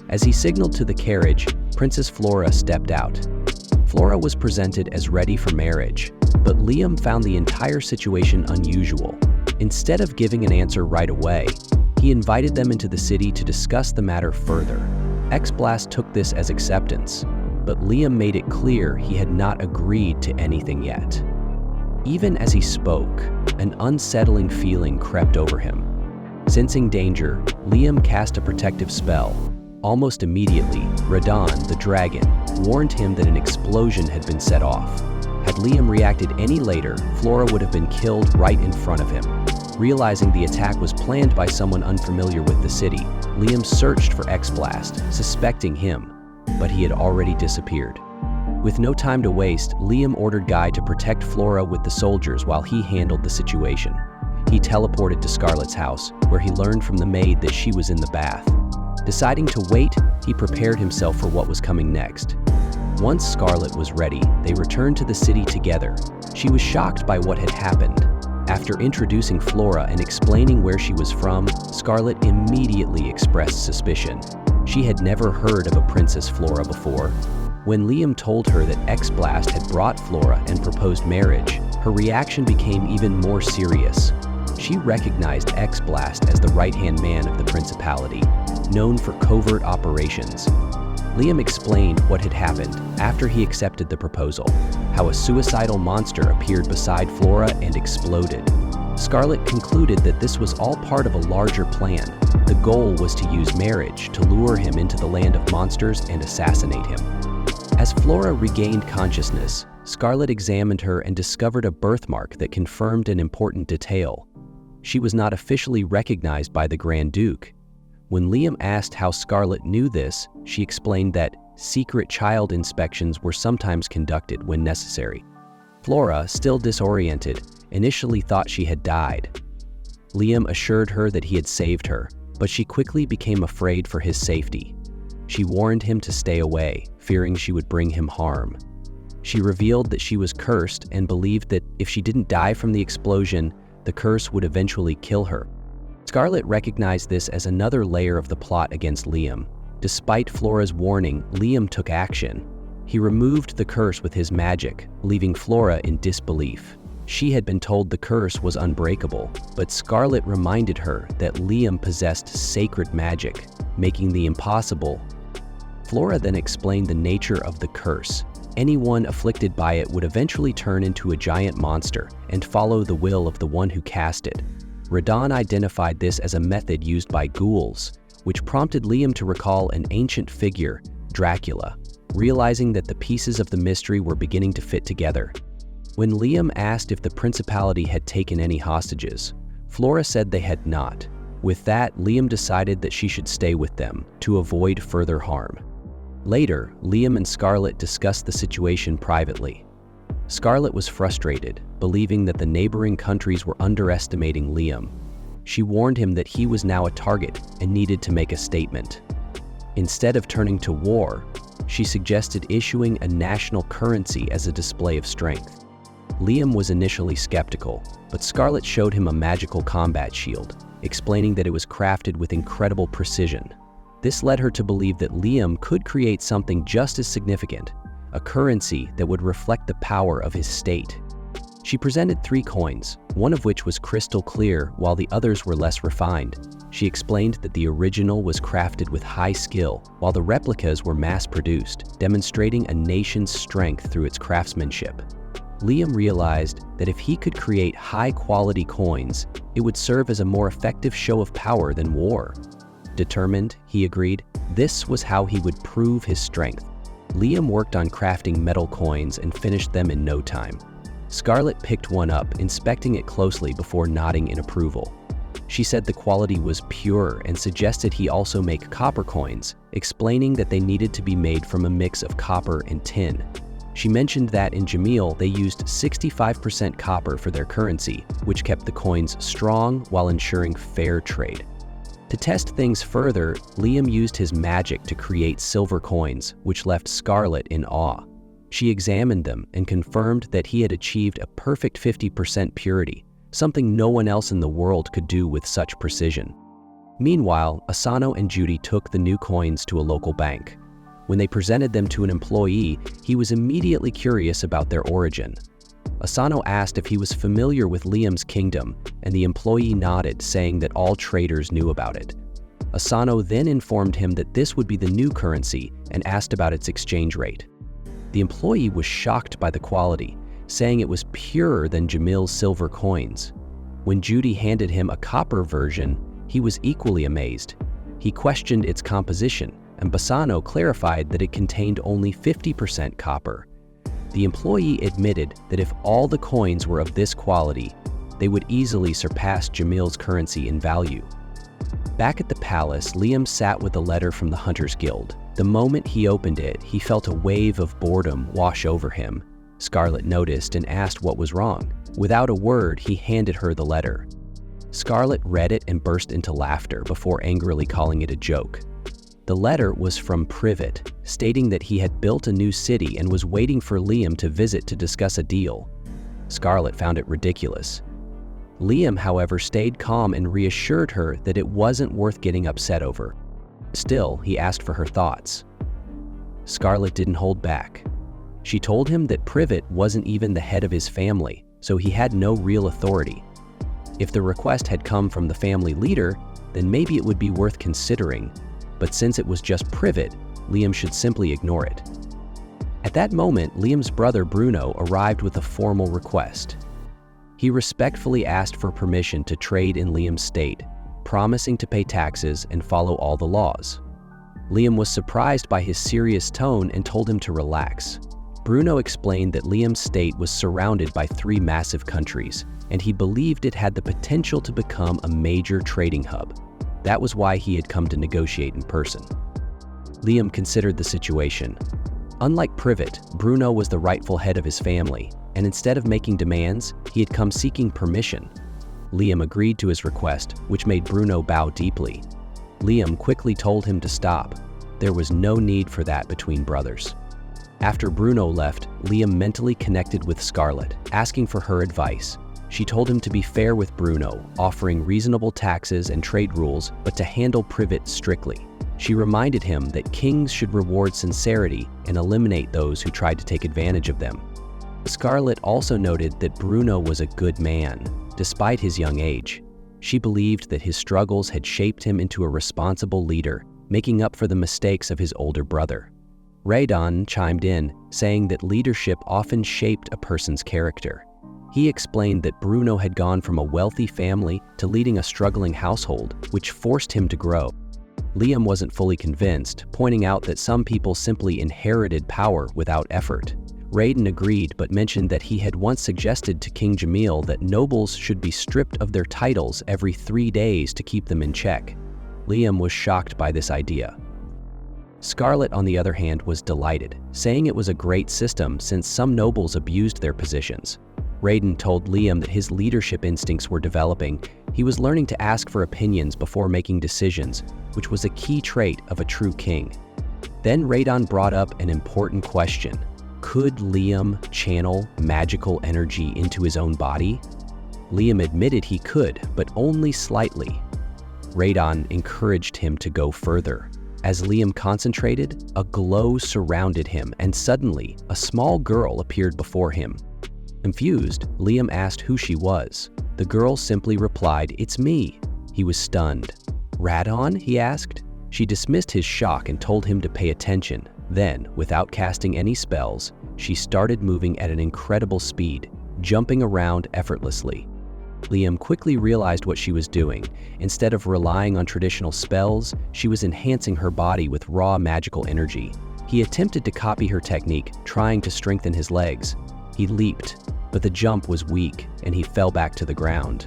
As he signaled to the carriage, Princess Flora stepped out. Flora was presented as ready for marriage, but Liam found the entire situation unusual. Instead of giving an answer right away, he invited them into the city to discuss the matter further. X-Blast took this as acceptance, but Liam made it clear he had not agreed to anything yet. Even as he spoke, an unsettling feeling crept over him. Sensing danger, Liam cast a protective spell. Almost immediately, Radon, the dragon, warned him that an explosion had been set off. Had Liam reacted any later, Flora would have been killed right in front of him. Realizing the attack was planned by someone unfamiliar with the city, Liam searched for X-Blast, suspecting him, but he had already disappeared. With no time to waste, Liam ordered Guy to protect Flora with the soldiers while he handled the situation. He teleported to Scarlett's house, where he learned from the maid that she was in the bath. Deciding to wait, he prepared himself for what was coming next. Once Scarlett was ready, they returned to the city together. She was shocked by what had happened. After introducing Flora and explaining where she was from, Scarlett immediately expressed suspicion. She had never heard of a Princess Flora before. When Liam told her that X-Blast had brought Flora and proposed marriage, her reaction became even more serious. She recognized X-Blast as the right-hand man of the principality, known for covert operations. Liam explained what had happened after he accepted the proposal, how a suicidal monster appeared beside Flora and exploded. Scarlett concluded that this was all part of a larger plan. The goal was to use marriage to lure him into the land of monsters and assassinate him. As Flora regained consciousness, Scarlett examined her and discovered a birthmark that confirmed an important detail. She was not officially recognized by the Grand Duke. When Liam asked how Scarlett knew this, she explained that secret child inspections were sometimes conducted when necessary. Flora, still disoriented, initially thought she had died. Liam assured her that he had saved her, but she quickly became afraid for his safety. She warned him to stay away, fearing she would bring him harm. She revealed that she was cursed and believed that if she didn't die from the explosion, the curse would eventually kill her. Scarlett recognized this as another layer of the plot against Liam. Despite Flora's warning, Liam took action. He removed the curse with his magic, leaving Flora in disbelief. She had been told the curse was unbreakable, but Scarlett reminded her that Liam possessed sacred magic, making the impossible. Flora then explained the nature of the curse. Anyone afflicted by it would eventually turn into a giant monster and follow the will of the one who cast it. Reborn identified this as a method used by ghouls, which prompted Liam to recall an ancient figure, Dracula, realizing that the pieces of the mystery were beginning to fit together. When Liam asked if the principality had taken any hostages, Flora said they had not. With that, Liam decided that she should stay with them to avoid further harm. Later, Liam and Scarlett discussed the situation privately. Scarlett was frustrated, believing that the neighboring countries were underestimating Liam. She warned him that he was now a target and needed to make a statement. Instead of turning to war, she suggested issuing a national currency as a display of strength. Liam was initially skeptical, but Scarlett showed him a magical combat shield, explaining that it was crafted with incredible precision. This led her to believe that Liam could create something just as significant, a currency that would reflect the power of his state. She presented 3 coins, one of which was crystal clear while the others were less refined. She explained that the original was crafted with high skill, while the replicas were mass-produced, demonstrating a nation's strength through its craftsmanship. Liam realized that if he could create high-quality coins, it would serve as a more effective show of power than war. Determined, he agreed, this was how he would prove his strength. Liam worked on crafting metal coins and finished them in no time. Scarlett picked one up, inspecting it closely before nodding in approval. She said the quality was pure and suggested he also make copper coins, explaining that they needed to be made from a mix of copper and tin. She mentioned that in Jamil they used 65% copper for their currency, which kept the coins strong while ensuring fair trade. To test things further, Liam used his magic to create silver coins, which left Scarlett in awe. She examined them and confirmed that he had achieved a perfect 50% purity, something no one else in the world could do with such precision. Meanwhile, Asano and Judy took the new coins to a local bank. When they presented them to an employee, he was immediately curious about their origin. Asano asked if he was familiar with Liam's kingdom, and the employee nodded, saying that all traders knew about it. Asano then informed him that this would be the new currency and asked about its exchange rate. The employee was shocked by the quality, saying it was purer than Jamil's silver coins. When Judy handed him a copper version, he was equally amazed. He questioned its composition, and Bassano clarified that it contained only 50% copper. The employee admitted that if all the coins were of this quality, they would easily surpass Jamil's currency in value. Back at the palace, Liam sat with a letter from the Hunters Guild. The moment he opened it, he felt a wave of boredom wash over him. Scarlet noticed and asked what was wrong. Without a word, he handed her the letter. Scarlet read it and burst into laughter before angrily calling it a joke. The letter was from Privet, stating that he had built a new city and was waiting for Liam to visit to discuss a deal. Scarlet found it ridiculous. Liam, however, stayed calm and reassured her that it wasn't worth getting upset over. Still, he asked for her thoughts. Scarlet didn't hold back. She told him that Privet wasn't even the head of his family, so he had no real authority. If the request had come from the family leader, then maybe it would be worth considering, but since it was just Privet, Liam should simply ignore it. At that moment, Liam's brother Bruno arrived with a formal request. He respectfully asked for permission to trade in Liam's state, promising to pay taxes and follow all the laws. Liam was surprised by his serious tone and told him to relax. Bruno explained that Liam's state was surrounded by 3 massive countries, and he believed it had the potential to become a major trading hub. That was why he had come to negotiate in person. Liam considered the situation. Unlike Privet, Bruno was the rightful head of his family, and instead of making demands, he had come seeking permission. Liam agreed to his request, which made Bruno bow deeply. Liam quickly told him to stop. There was no need for that between brothers. After Bruno left, Liam mentally connected with Scarlet, asking for her advice. She told him to be fair with Bruno, offering reasonable taxes and trade rules, but to handle Privet strictly. She reminded him that kings should reward sincerity and eliminate those who tried to take advantage of them. Scarlet also noted that Bruno was a good man, despite his young age. She believed that his struggles had shaped him into a responsible leader, making up for the mistakes of his older brother. Reborn chimed in, saying that leadership often shaped a person's character. He explained that Bruno had gone from a wealthy family to leading a struggling household, which forced him to grow. Liam wasn't fully convinced, pointing out that some people simply inherited power without effort. Reborn agreed, but mentioned that he had once suggested to King Jamil that nobles should be stripped of their titles every 3 days to keep them in check. Liam was shocked by this idea. Scarlet, on the other hand, was delighted, saying it was a great system since some nobles abused their positions. Reborn told Liam that his leadership instincts were developing. He was learning to ask for opinions before making decisions, which was a key trait of a true king. Then Reborn brought up an important question. Could Liam channel magical energy into his own body? Liam admitted he could, but only slightly. Reborn encouraged him to go further. As Liam concentrated, a glow surrounded him, and suddenly, a small girl appeared before him. Confused, Liam asked who she was. The girl simply replied, "It's me." He was stunned. "Radon?" he asked. She dismissed his shock and told him to pay attention. Then, without casting any spells, she started moving at an incredible speed, jumping around effortlessly. Liam quickly realized what she was doing. Instead of relying on traditional spells, she was enhancing her body with raw magical energy. He attempted to copy her technique, trying to strengthen his legs. He leaped, but the jump was weak, and he fell back to the ground.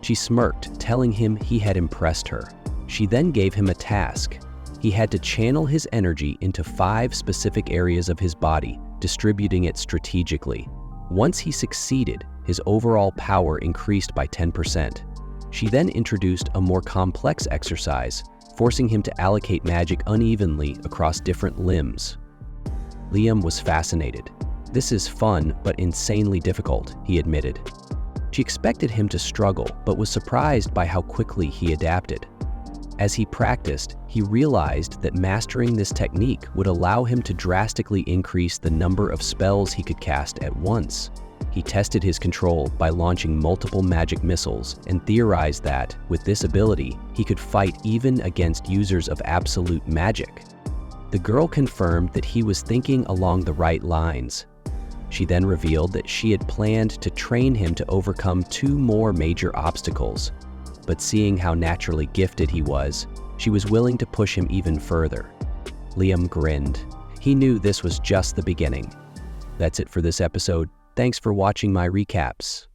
She smirked, telling him he had impressed her. She then gave him a task. He had to channel his energy into 5 specific areas of his body, distributing it strategically. Once he succeeded, his overall power increased by 10%. She then introduced a more complex exercise, forcing him to allocate magic unevenly across different limbs. Liam was fascinated. "This is fun, but insanely difficult," he admitted. She expected him to struggle, but was surprised by how quickly he adapted. As he practiced, he realized that mastering this technique would allow him to drastically increase the number of spells he could cast at once. He tested his control by launching multiple magic missiles and theorized that, with this ability, he could fight even against users of absolute magic. The girl confirmed that he was thinking along the right lines. She then revealed that she had planned to train him to overcome 2 more major obstacles. But seeing how naturally gifted he was, she was willing to push him even further. Liam grinned. He knew this was just the beginning. That's it for this episode. Thanks for watching my recaps.